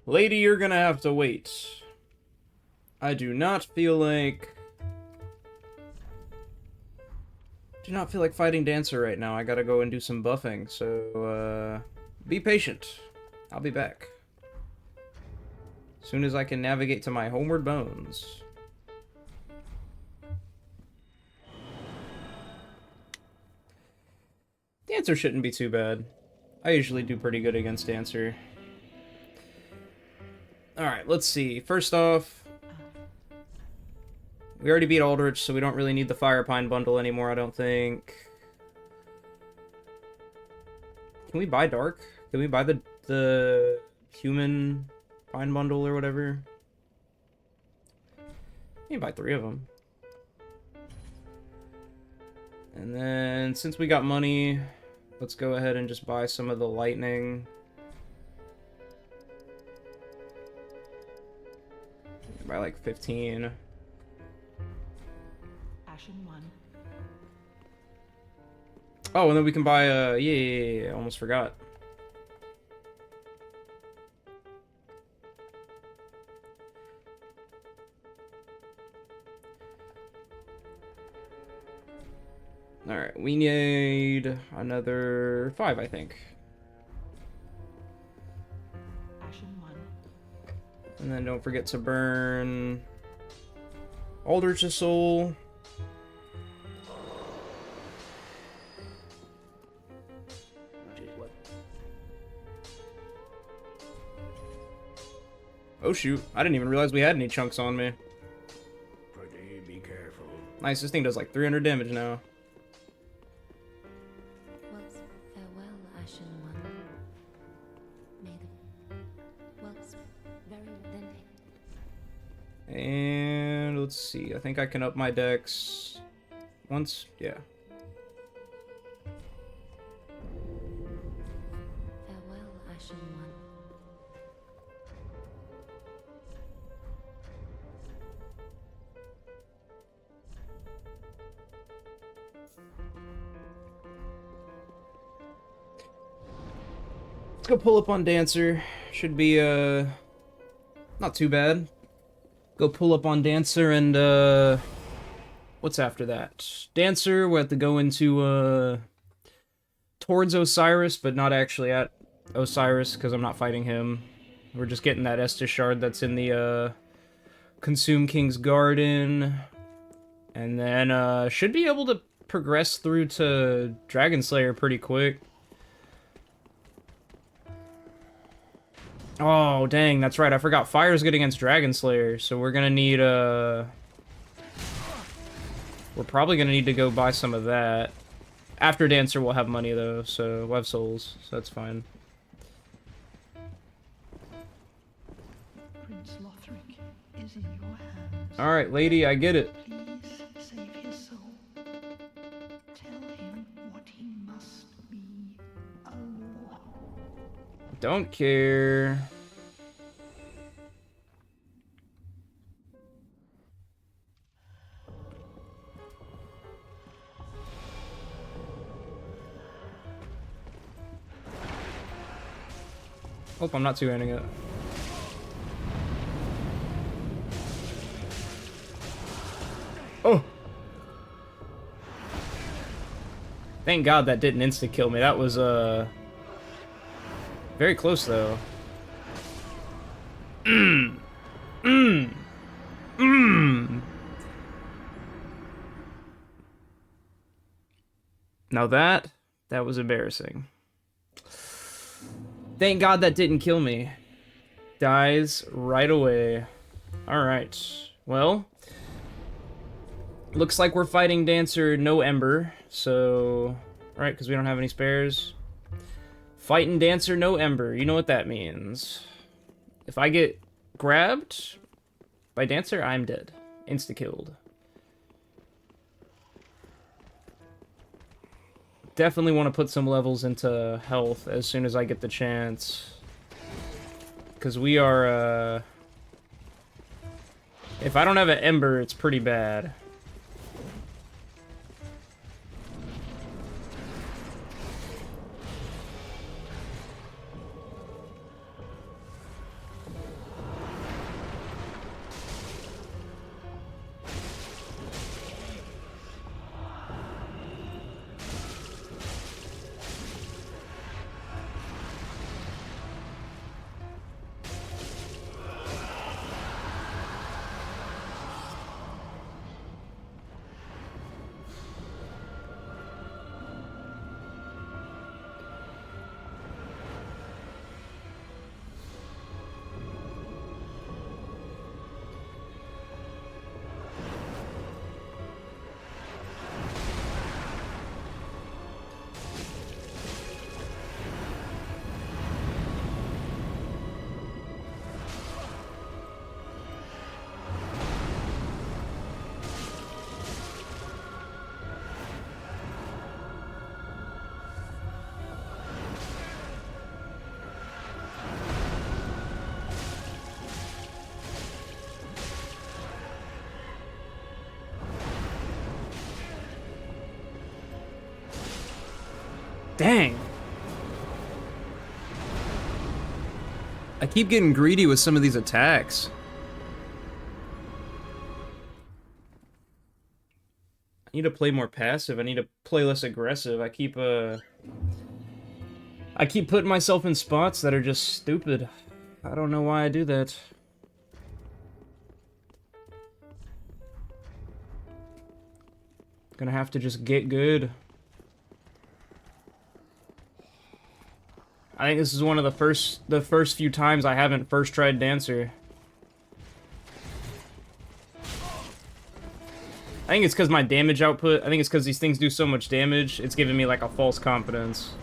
Lady, you're gonna have to wait. I do not feel like fighting Dancer right now. I gotta go and do some buffing, so, be patient. I'll be back. As soon as I can navigate to my homeward bones. Dancer shouldn't be too bad. I usually do pretty good against Dancer. Alright, let's see. First off, we already beat Aldrich, so we don't really need the Fire Pine bundle anymore, I don't think. Can we buy Dark? Can we buy the human Pine bundle or whatever? We can buy 3 of them. And then, since we got money, let's go ahead and just buy some of the lightning. Buy like 15. Ashen 1. Oh, and then we can buy yeah, almost forgot. Alright, we need another 5, I think. Ashen 1. And then don't forget to burn Aldrich Soul. Which is what? Oh shoot, I didn't even realize we had any chunks on me. Pretty be careful. Nice, this thing does like 300 damage now. Welcome, farewell, Ashen One. May the welcome very within him. And let's see, I think I can up my dex once, yeah. Farewell, Ashen One. Let's go pull up on Dancer. Should be, not too bad. Go pull up on Dancer and, what's after that? Dancer, we have to go into, towards Osiris, but not actually at Osiris, because I'm not fighting him. We're just getting that Estus shard that's in the, Consume King's Garden. And then, should be able to progress through to Dragon Slayer pretty quick. Oh, dang, that's right. I forgot Fire's good against Dragon Slayer, so we're gonna need, we're probably gonna need to go buy some of that. After Dancer, we'll have money, though, so we'll have souls, so that's fine. Prince Lothric is in your hands. Alright, lady, I get it. Please save his soul. Tell him what he must be. A law. Don't care. Hope I'm not two-handing it. Oh! Thank God that didn't insta-kill me. That was, very close, though. Now that was embarrassing. Thank God that didn't kill me. Dies right away. Alright. Well. Looks like we're fighting Dancer no Ember. So, right, because we don't have any spares. Fighting Dancer no Ember. You know what that means. If I get grabbed by Dancer, I'm dead. Insta-killed. Definitely want to put some levels into health as soon as I get the chance. Because we are, if I don't have an Ember, it's pretty bad. Dang. I keep getting greedy with some of these attacks. I need to play more passive. I need to play less aggressive. I keep putting myself in spots that are just stupid. I don't know why I do that. Gonna have to just get good. I think this is one of the first few times I haven't first tried Dancer. I think it's because my damage output, I think it's because these things do so much damage, it's giving me like a false confidence.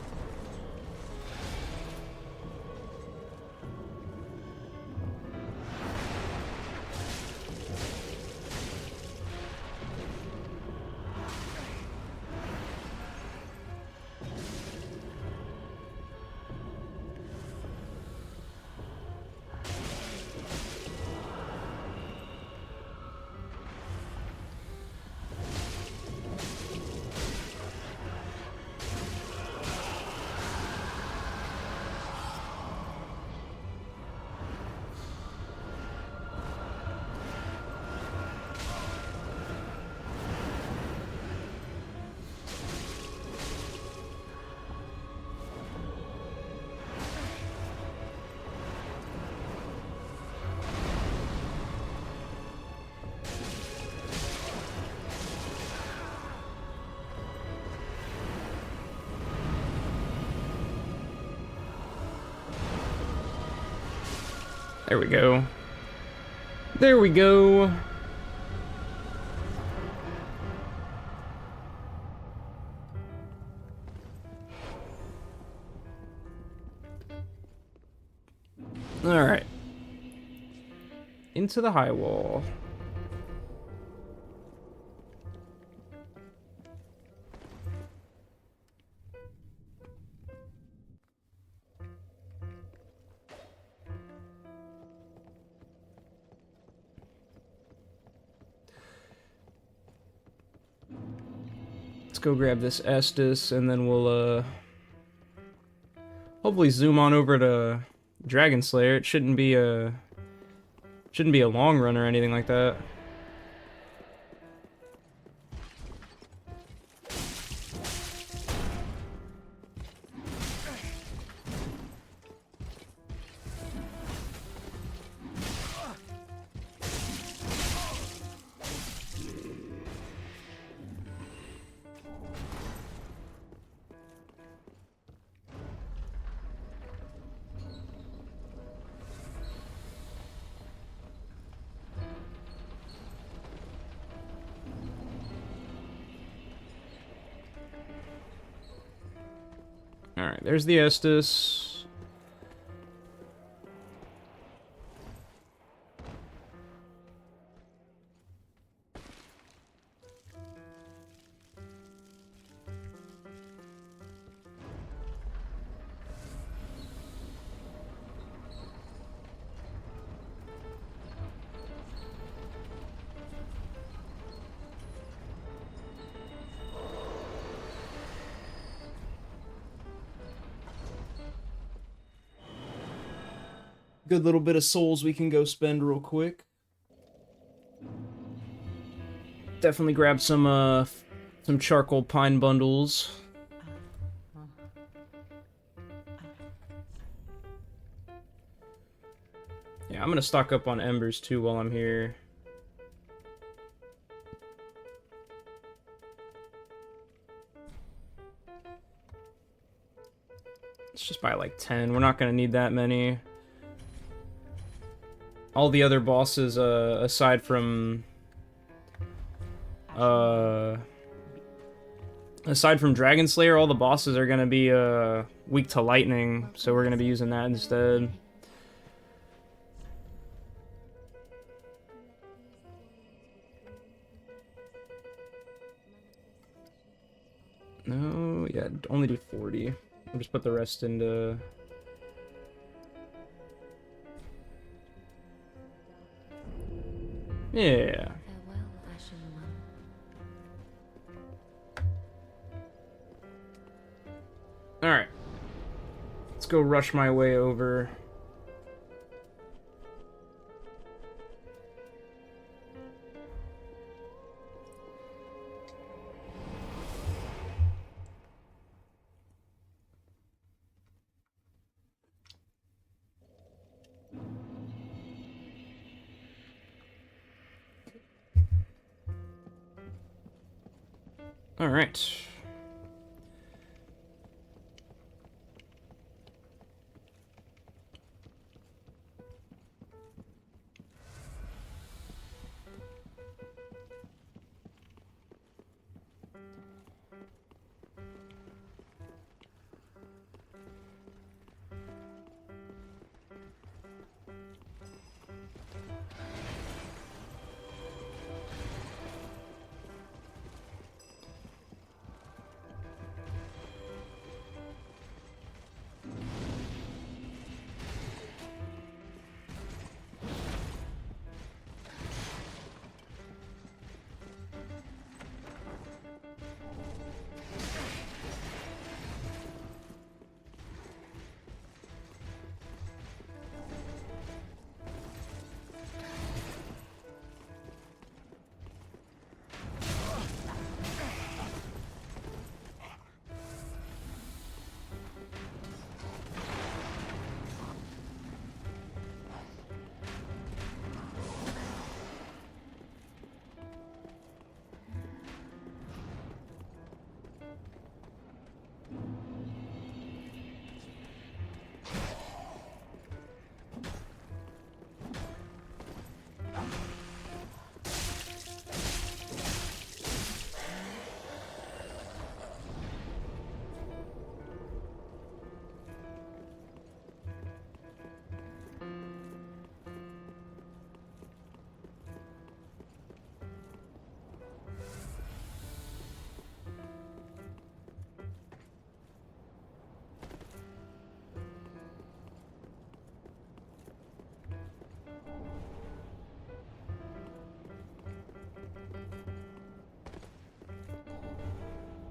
There we go. There we go. Alright. Into the high wall. Let's go grab this Estus, and then we'll, hopefully zoom on over to Dragon Slayer. It shouldn't be a long run or anything like that. Alright, there's the Estus. Good little bit of souls we can go spend real quick. Definitely grab some charcoal pine bundles. Yeah, I'm gonna stock up on embers too while I'm here. Let's just buy like 10. We're not gonna need that many. All the other bosses, aside from Dragon Slayer, all the bosses are gonna be weak to lightning, so we're gonna be using that instead. No, yeah, only do 40. I'll just put the rest into... Yeah. Farewell, Ashen One. go rush my way over. All right.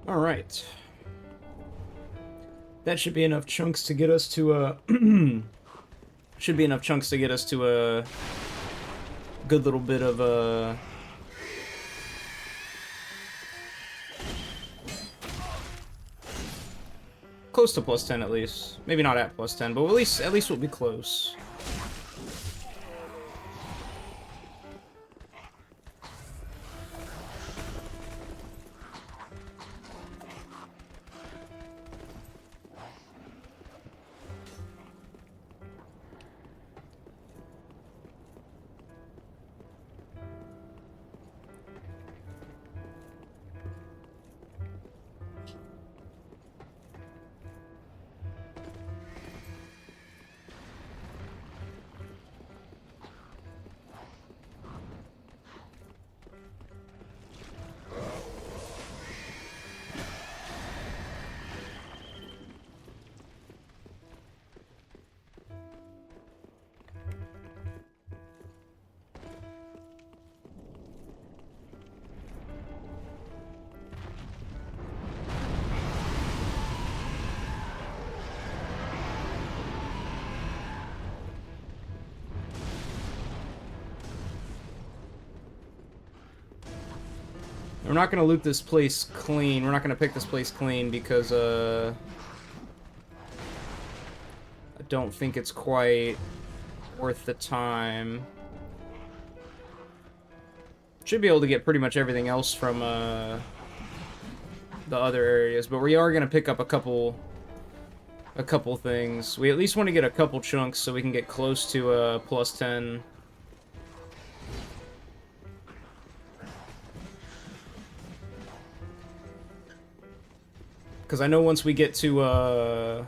All right. That should be enough chunks to get us to a should be enough chunks to get us to a good little bit of close to plus 10 at least. Maybe not at plus 10, but at least we'll be close. We're not gonna loot this place clean. We're not gonna pick this place clean because, I don't think it's quite worth the time. Should be able to get pretty much everything else from, the other areas, but we are gonna pick up a couple things. We at least want to get a couple chunks so we can get close to, plus 10. Because I know once we get to, oh,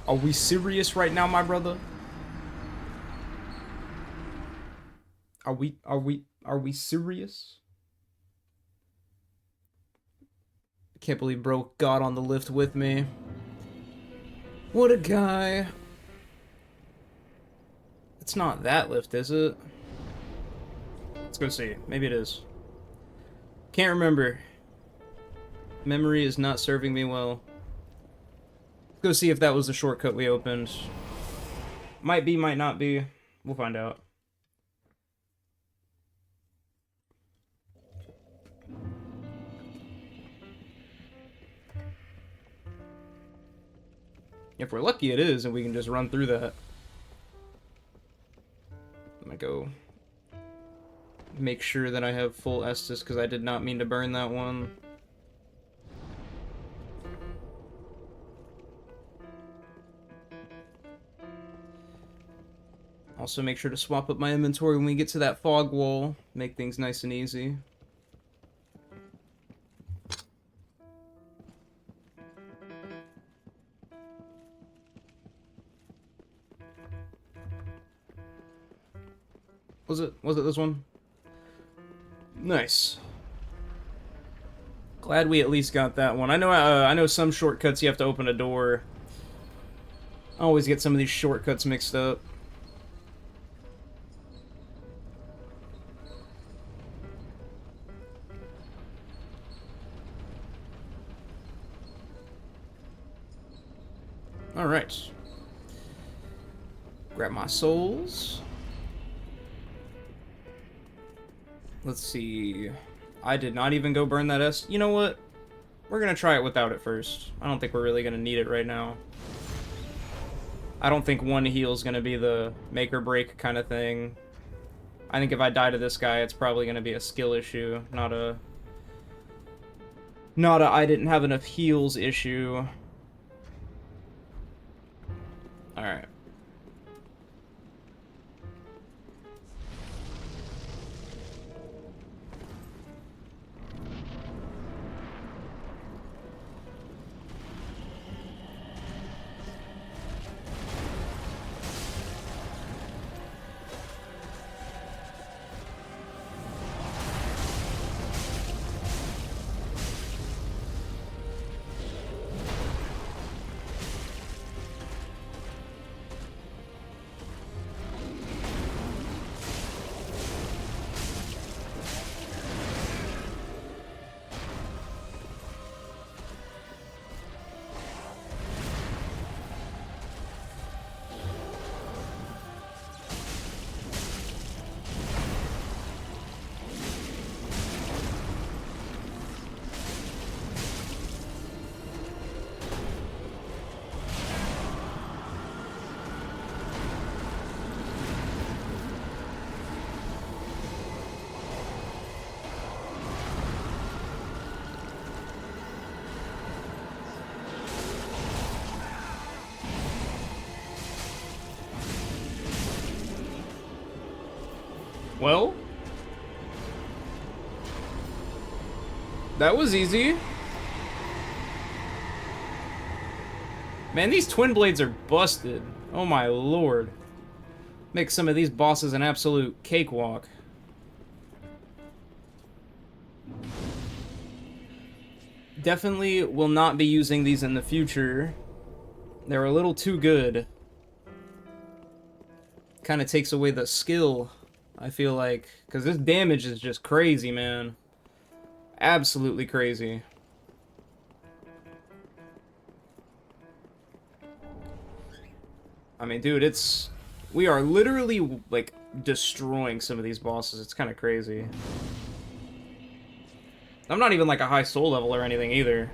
are we serious right now, my brother? Are we serious? Can't believe bro got on the lift with me. What a guy. It's not that lift, is it? Let's go see. Maybe it is. Can't remember. Memory is not serving me well. Let's go see if that was the shortcut we opened. Might be, might not be. We'll find out. If we're lucky, it is, and we can just run through that. I'm gonna go make sure that I have full Estus, because I did not mean to burn that one. Also make sure to swap up my inventory when we get to that fog wall. Make things nice and easy. Was it this one? Nice. Glad we at least got that one. I know some shortcuts you have to open a door. I always get some of these shortcuts mixed up. Alright. Grab my souls. Let's see. I did not even go burn that S. You know what? We're gonna try it without it first. I don't think we're really gonna need it right now. I don't think one heal is gonna be the make or break kind of thing. I think if I die to this guy, it's probably gonna be a skill issue, not a I didn't have enough heals issue. Alright. Well, that was easy. Man, these twin blades are busted. Oh my lord. Make some of these bosses an absolute cakewalk. Definitely will not be using these in the future. They're a little too good. Kind of takes away the skill, I feel like. Because this damage is just crazy, man. Absolutely crazy. I mean, dude, it's... We are literally, like, destroying some of these bosses. It's kind of crazy. I'm not even, like, a high soul level or anything, either.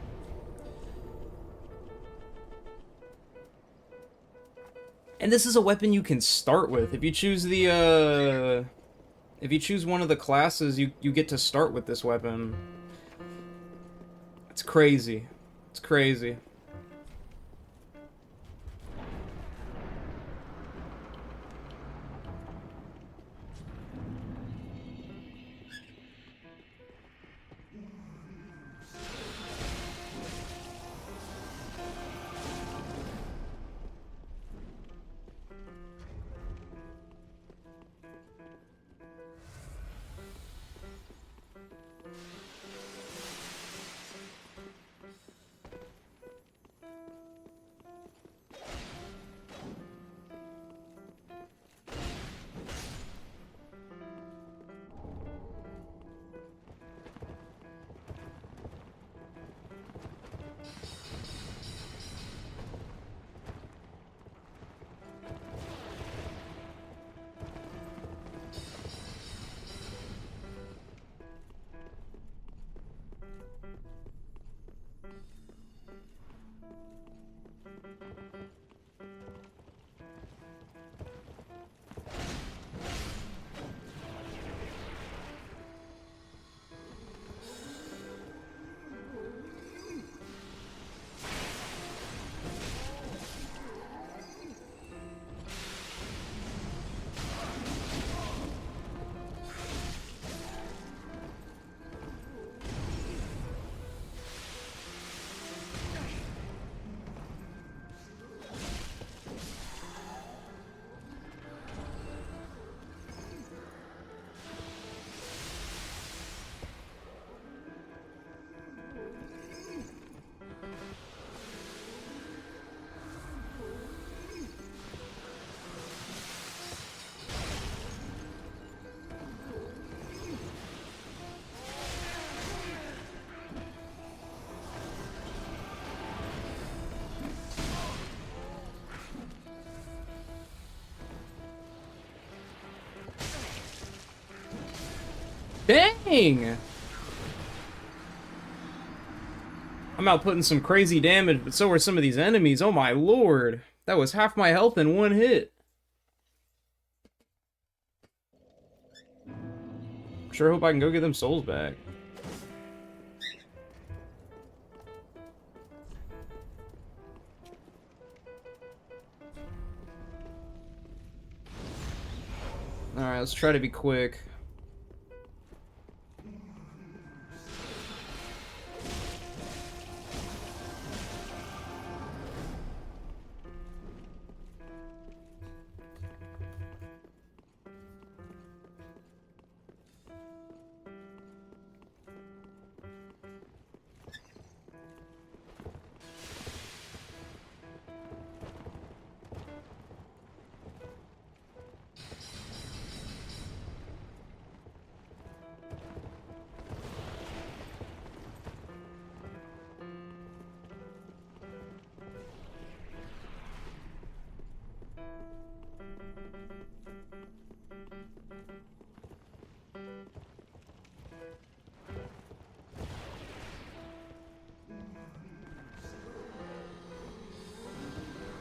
And this is a weapon you can start with. If you choose the, if you choose one of the classes, you get to start with this weapon. It's crazy. It's crazy. Dang! I'm outputting some crazy damage, but so are some of these enemies. Oh my lord. That was half my health in one hit. Sure hope I can go get them souls back. Alright, let's try to be quick.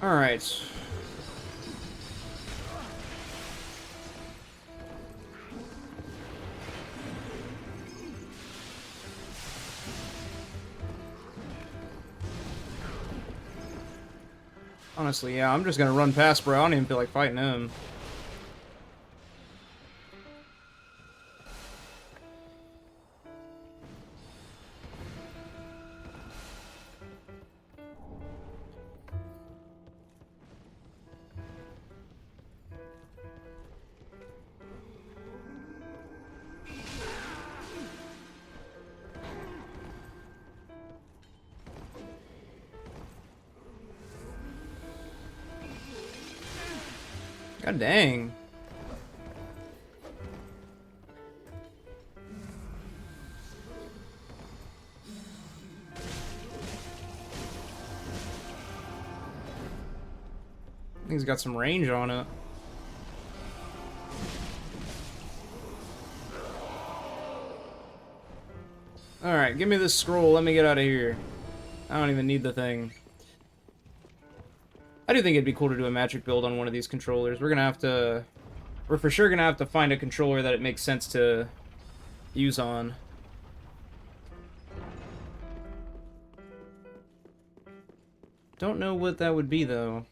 Alright. Honestly, yeah, I'm just gonna run past, bro. I don't even feel like fighting him. God dang. I think he's got some range on it. Alright, give me this scroll. Let me get out of here. I don't even need the thing. I do think it'd be cool to do a magic build on one of these controllers. We're gonna have to... We're for sure gonna have to find a controller that it makes sense to use on. Don't know what that would be, though.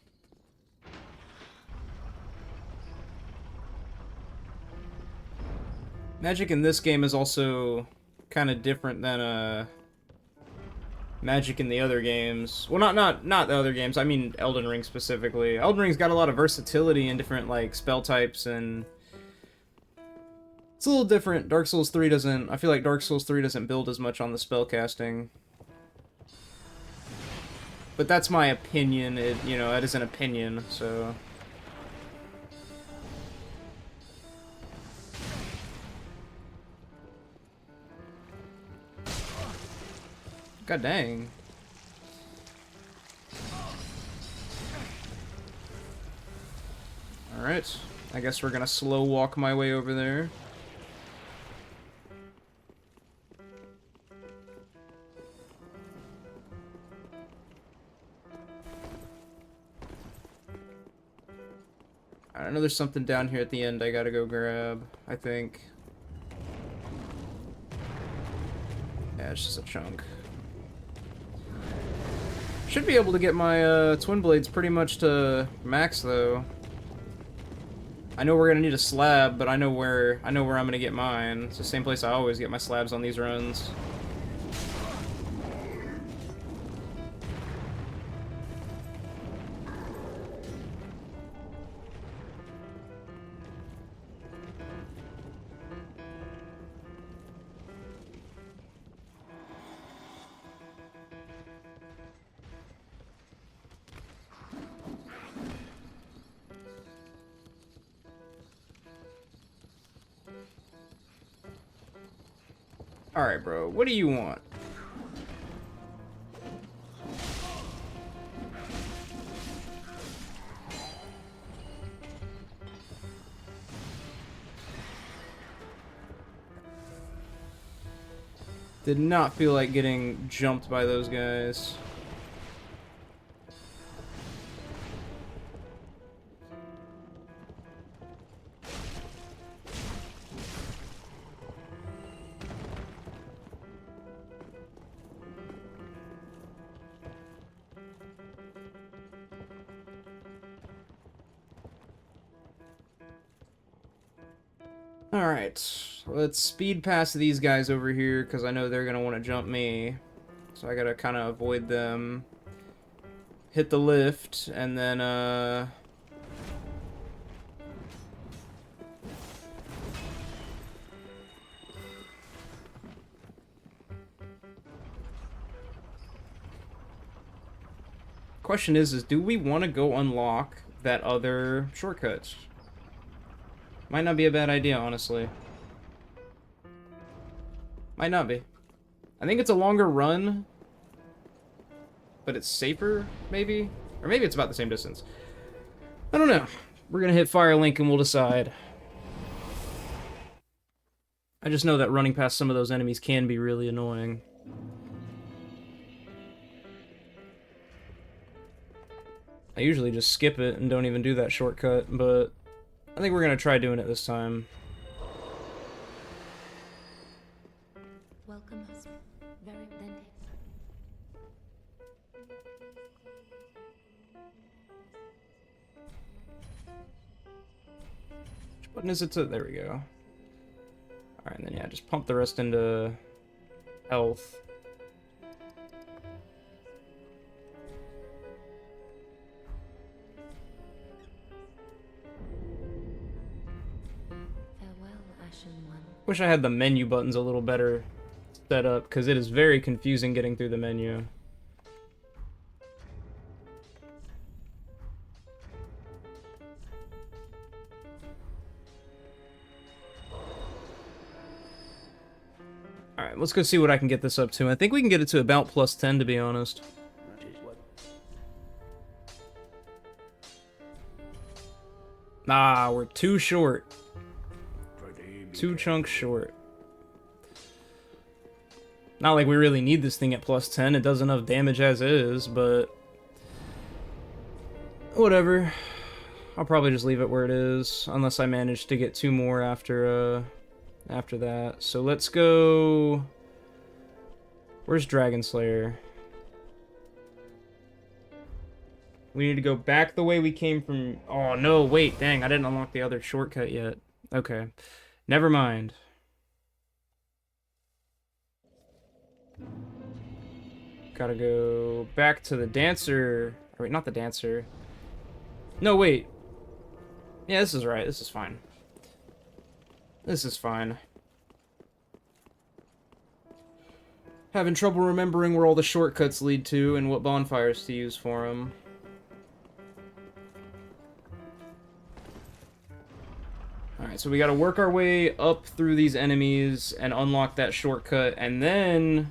Magic in this game is also kind of different than, Magic in the other games. Well, not the other games. I mean Elden Ring specifically. Elden Ring's got a lot of versatility in different like spell types, and it's a little different. Dark Souls 3 doesn't. I feel like Dark Souls 3 doesn't build as much on the spell casting. But that's my opinion. It, you know, that is an opinion. So. God dang. Alright. I guess we're gonna slow walk my way over there. I know there's something down here at the end I gotta go grab, I think. Yeah, it's just a chunk. Should be able to get my twin blades pretty much to max though. I know we're gonna need a slab, but I know where I'm gonna get mine. It's the same place I always get my slabs on these runs. Alright, bro. What do you want? Did not feel like getting jumped by those guys. Alright, let's speed past these guys over here, because I know they're going to want to jump me. So I gotta kind of avoid them. Hit the lift, and then, question is do we want to go unlock that other shortcut? Might not be a bad idea, honestly. Might not be. I think it's a longer run, but it's safer, maybe? Or maybe it's about the same distance. I don't know. We're gonna hit Firelink and we'll decide. I just know that running past some of those enemies can be really annoying. I usually just skip it and don't even do that shortcut, but I think we're gonna try doing it this time. Welcome us. Very then. Which button is it to? There we go. Alright, and then yeah, just pump the rest into health. Farewell, Ashen One. Wish I had the menu buttons a little better set up, because it is very confusing getting through the menu. Alright, let's go see what I can get this up to. I think we can get it to about +10, to be honest. That is what. Ah, we're too short. Pretty be 2 chunks short. Not like we really need this thing at +10. It does enough damage as is, but whatever. I'll probably just leave it where it is, unless I manage to get 2 more after that. So let's go. Where's Dragon Slayer? We need to go back the way we came from. Oh no, wait, dang, I didn't unlock the other shortcut yet. Okay, never mind. Gotta go back to the dancer. Or wait, not the dancer. No, wait. Yeah, this is right. This is fine. This is fine. Having trouble remembering where all the shortcuts lead to and what bonfires to use for them. Alright, so we gotta work our way up through these enemies and unlock that shortcut, and then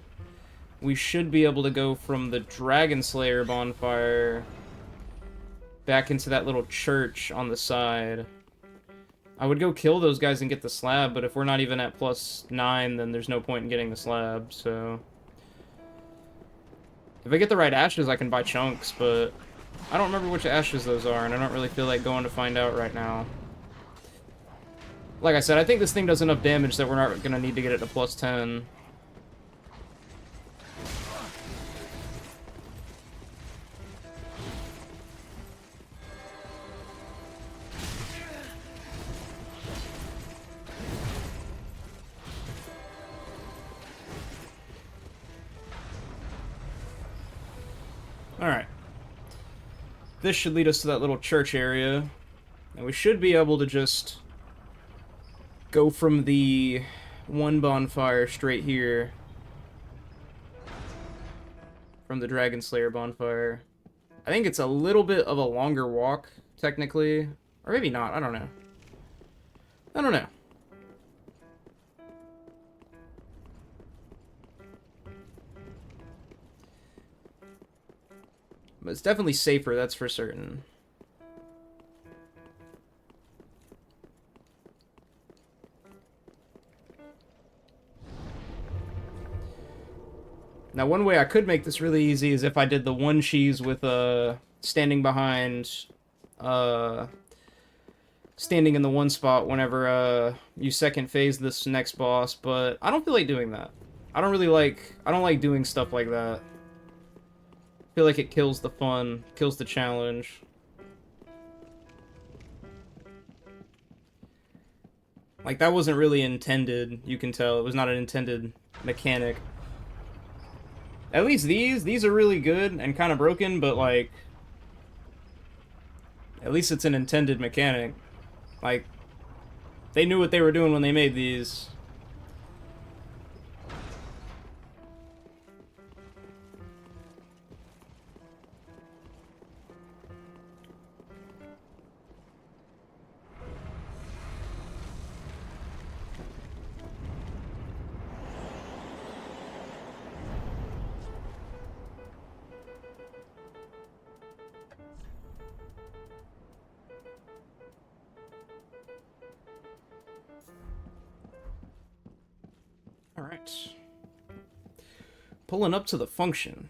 we should be able to go from the Dragon Slayer bonfire back into that little church on the side. I would go kill those guys and get the slab, but if we're not even at +9, then there's no point in getting the slab, so... If I get the right ashes, I can buy chunks, but I don't remember which ashes those are, and I don't really feel like going to find out right now. Like I said, I think this thing does enough damage that we're not going to need to get it to +10. Alright. This should lead us to that little church area. And we should be able to just go from the one bonfire straight here. From the Dragon Slayer bonfire. I think it's a little bit of a longer walk, technically. Or maybe not, I don't know. I don't know. But it's definitely safer, that's for certain. Now, one way I could make this really easy is if I did the one cheese with standing behind, standing in the one spot whenever you second phase this next boss, but I don't feel like doing that. I don't like doing stuff like that. I feel like it kills the fun, kills the challenge. Like, that wasn't really intended, you can tell. It was not an intended mechanic. At least these are really good and kind of broken, but, like, at least it's an intended mechanic. Like, they knew what they were doing when they made these. Alright. Pulling up to the function.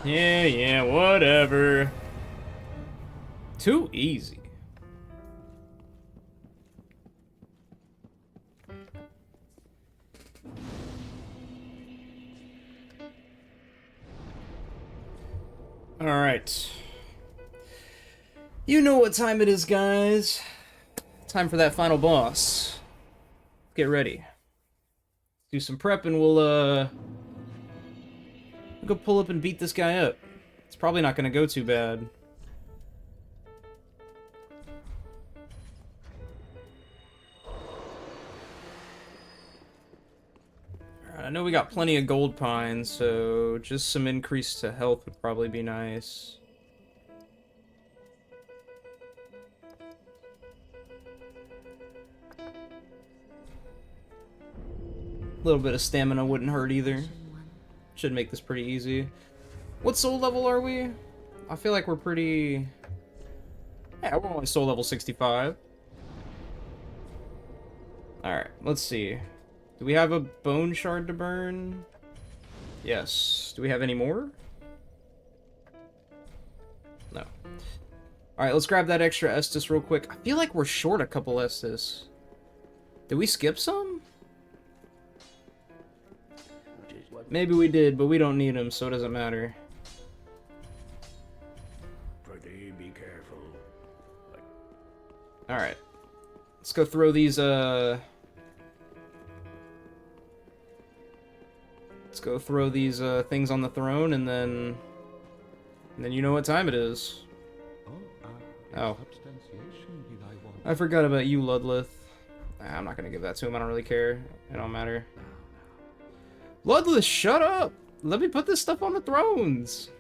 Yeah, whatever. Too easy. Alright. You know what time it is, guys. Time for that final boss. Get ready. Do some prep and we'll go pull up and beat this guy up. It's probably not gonna go too bad. Alright, I know we got plenty of gold pines, so just some increase to health would probably be nice. A little bit of stamina wouldn't hurt either. Should make this pretty easy. What soul level are we? I feel like we're pretty... Yeah, we're only soul level 65. Alright, let's see. Do we have a bone shard to burn? Yes. Do we have any more? No. Alright, let's grab that extra Estus real quick. I feel like we're short a couple Estus. Did we skip some? Which is what Maybe we did, but we don't need them, so it doesn't matter. for thee be careful. Alright. Let's go throw these, Let's go throw these, things on the throne, and then you know what time it is. Oh. I forgot about you, Ludlith. Nah, I'm not gonna give that to him, I don't really care. It don't matter. Ludlith, shut up! Let me put this stuff on the thrones!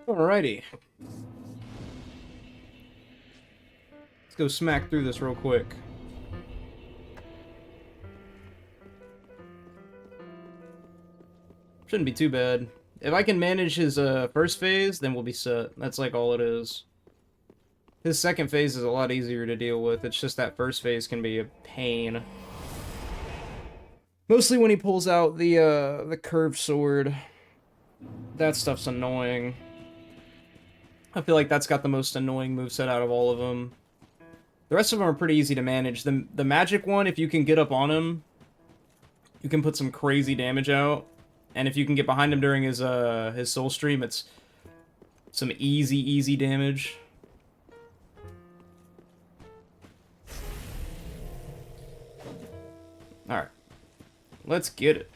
Alrighty. Let's go smack through this real quick. Shouldn't be too bad. If I can manage his first phase, then we'll be set. That's like all it is. His second phase is a lot easier to deal with. It's just that first phase can be a pain. Mostly when he pulls out the curved sword. That stuff's annoying. I feel like that's got the most annoying moveset out of all of them. The rest of them are pretty easy to manage. The magic one, if you can get up on him, you can put some crazy damage out. And if you can get behind him during his soul stream, it's some easy damage. Alright. Let's get it.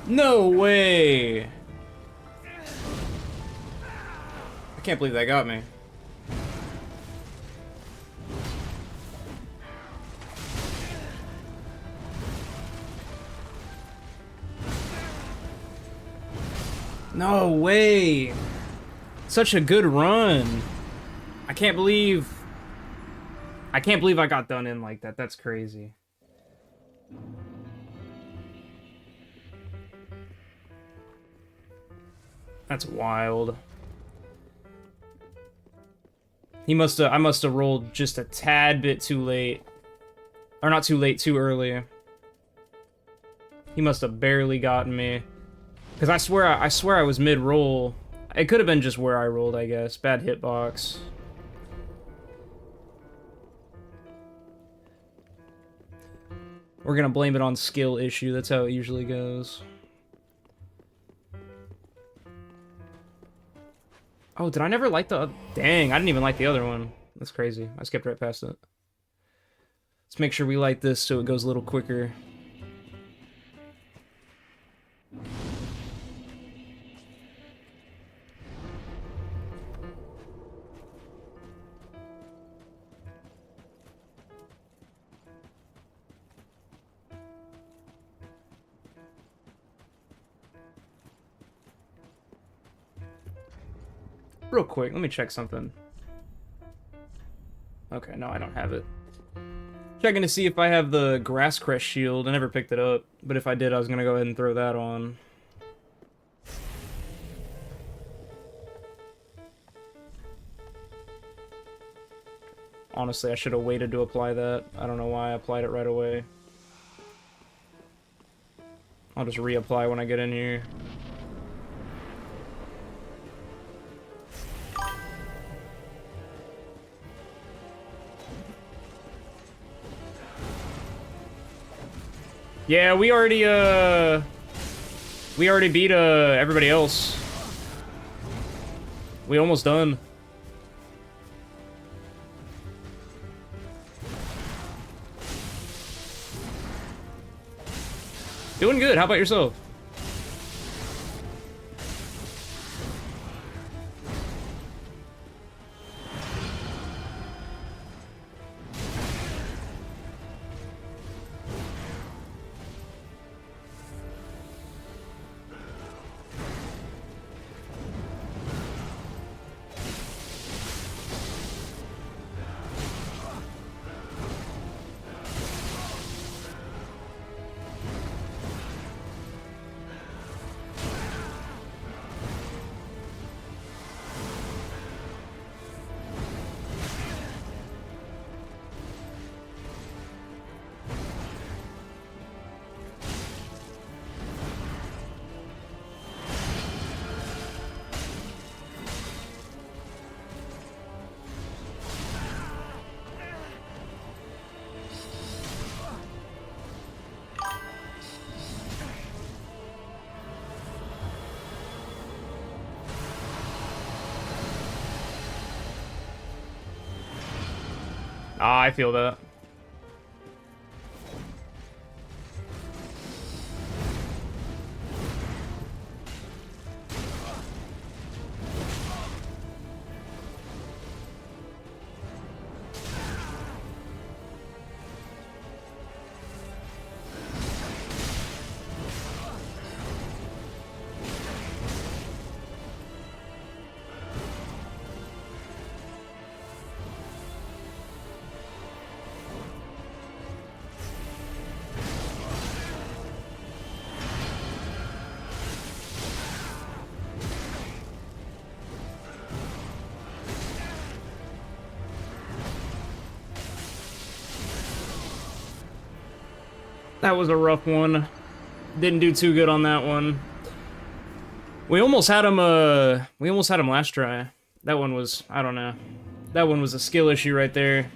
No way! I can't believe that got me. No way! Such a good run. I can't believe I got done in like that. That's crazy. That's wild. I must have rolled just a tad bit too late. Or not too late, too early. He must have barely gotten me. Because I swear I was mid-roll. It could have been just where I rolled, I guess. Bad hitbox. We're gonna blame it on skill issue. That's how it usually goes. Oh, did I never like the... Dang, I didn't even like the other one. That's crazy. I skipped right past it. Let's make sure we light this so it goes a little quicker. Real quick, let me check something. Okay, no, I don't have it. Checking to see if I have the Grass Crest shield. I never picked it up, but if I did, I was gonna go ahead and throw that on. Honestly, I should have waited to apply that. I don't know why I applied it right away. I'll just reapply when I get in here. Yeah, we already beat, everybody else. We almost done. Doing good, how about yourself? Ah, I feel that. That was a rough one. Didn't do too good on that one. We almost had him, last try. That one was, I don't know. That one was a skill issue right there.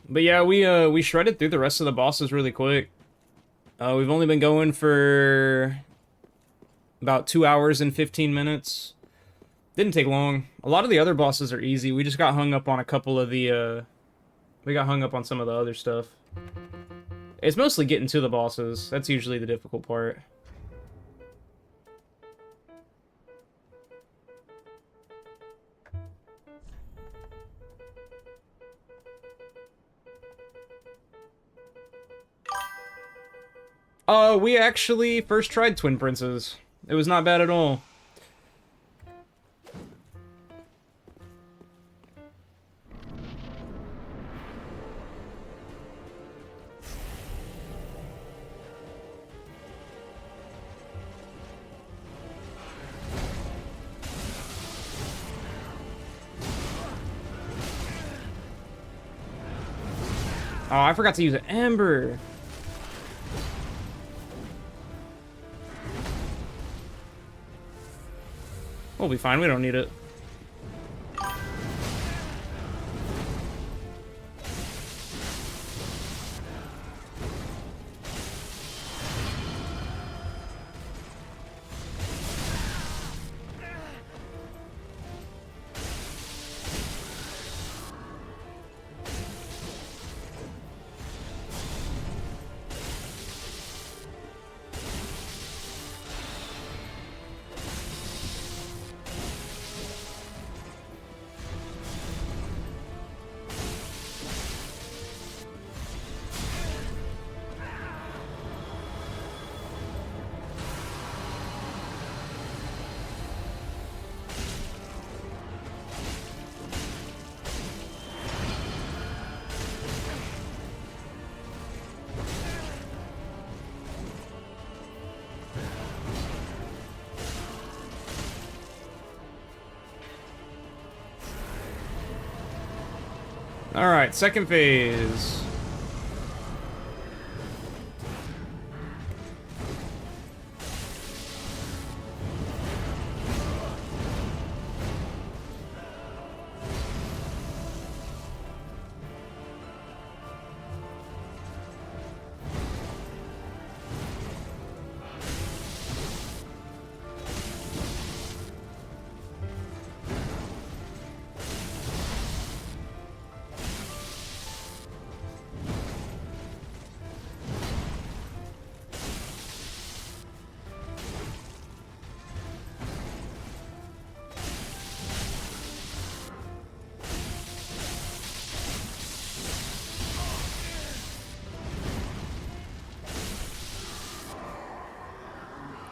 But yeah, we shredded through the rest of the bosses really quick. We've only been going for about 2 hours and 15 minutes. Didn't take long. A lot of the other bosses are easy. We just got hung up on a couple of the, we got hung up on some of the other stuff. It's mostly getting to the bosses. That's usually the difficult part. We actually first tried Twin Princes. It was not bad at all. Oh, I forgot to use an Ember. We'll be fine, we don't need it. Alright, second phase.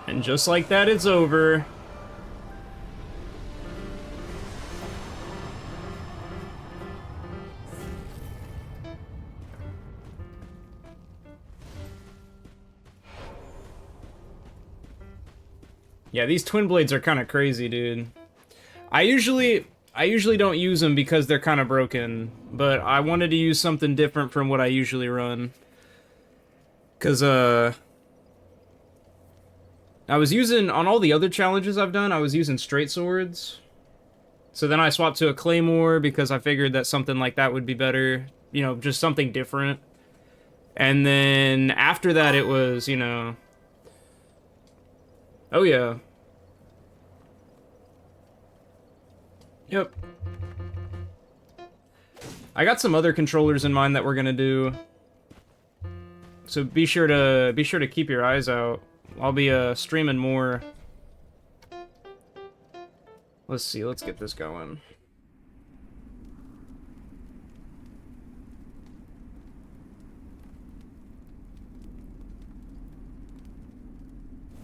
And just like that, it's over. Yeah, these twin blades are kind of crazy, dude. I usually don't use them because they're kind of broken, but I wanted to use something different from what I usually run. 'Cause, I was using, on all the other challenges I've done, I was using straight swords. So then I swapped to a claymore because I figured that something like that would be better. You know, just something different. And then after that it was, you know... Oh yeah. Yep. I got some other controllers in mind that we're gonna do. So be sure to keep your eyes out. I'll be streaming more. Let's see, let's get this going.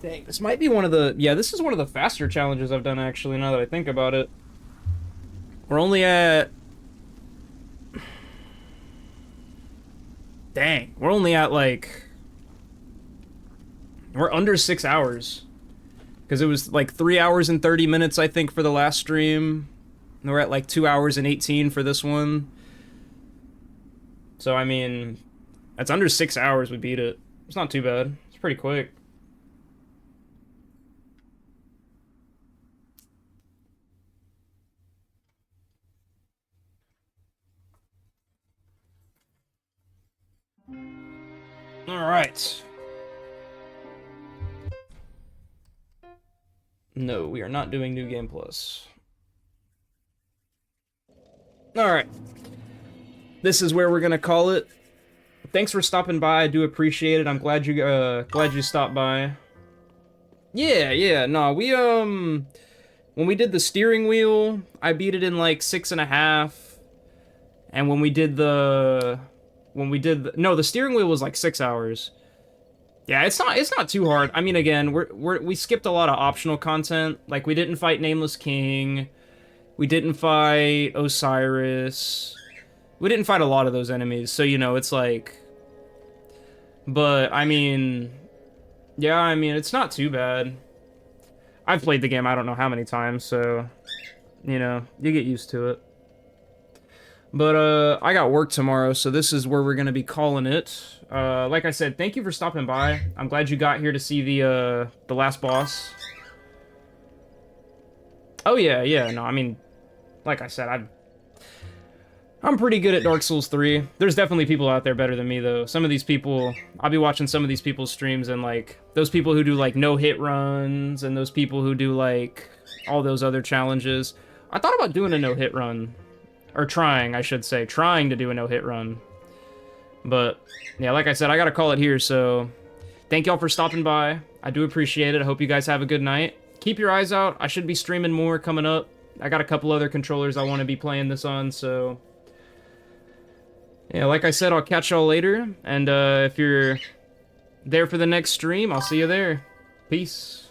Dang, this might be one of the... Yeah, this is one of the faster challenges I've done, actually, now that I think about it. We're only at... Dang, we're only at, like... We're under 6 hours. Because it was, like, 3 hours and 30 minutes, I think, for the last stream. And we're at, like, 2 hours and 18 for this one. So, I mean... That's under 6 hours we beat it. It's not too bad. It's pretty quick. Alright. No, we are not doing New Game Plus. Alright. This is where we're gonna call it thanks for stopping by. I do appreciate it. I'm glad you stopped by. Yeah, no, when we did the steering wheel, I beat it in like 6.5. And when we did the steering wheel was like 6 hours. Yeah, it's not too hard. I mean, again, we skipped a lot of optional content. Like, we didn't fight Nameless King. We didn't fight Osiris. We didn't fight a lot of those enemies. So, you know, it's like... But, I mean... Yeah, I mean, it's not too bad. I've played the game I don't know how many times, so... You know, you get used to it. But, I got work tomorrow, so this is where we're gonna be calling it. Like I said, thank you for stopping by. I'm glad you got here to see the last boss. Oh, yeah, no, I mean, like I said, I'm pretty good at Dark Souls 3. There's definitely people out there better than me, though. Some of these people, I'll be watching some of these people's streams, and, like, those people who do, like, no-hit runs, and those people who do, like, all those other challenges. I thought about doing a no-hit run. Or trying, I should say. Trying to do a no-hit run. But, yeah, like I said, I gotta call it here, so... Thank y'all for stopping by. I do appreciate it. I hope you guys have a good night. Keep your eyes out. I should be streaming more coming up. I got a couple other controllers I want to be playing this on, so... Yeah, like I said, I'll catch y'all later. And, if you're there for the next stream, I'll see you there. Peace.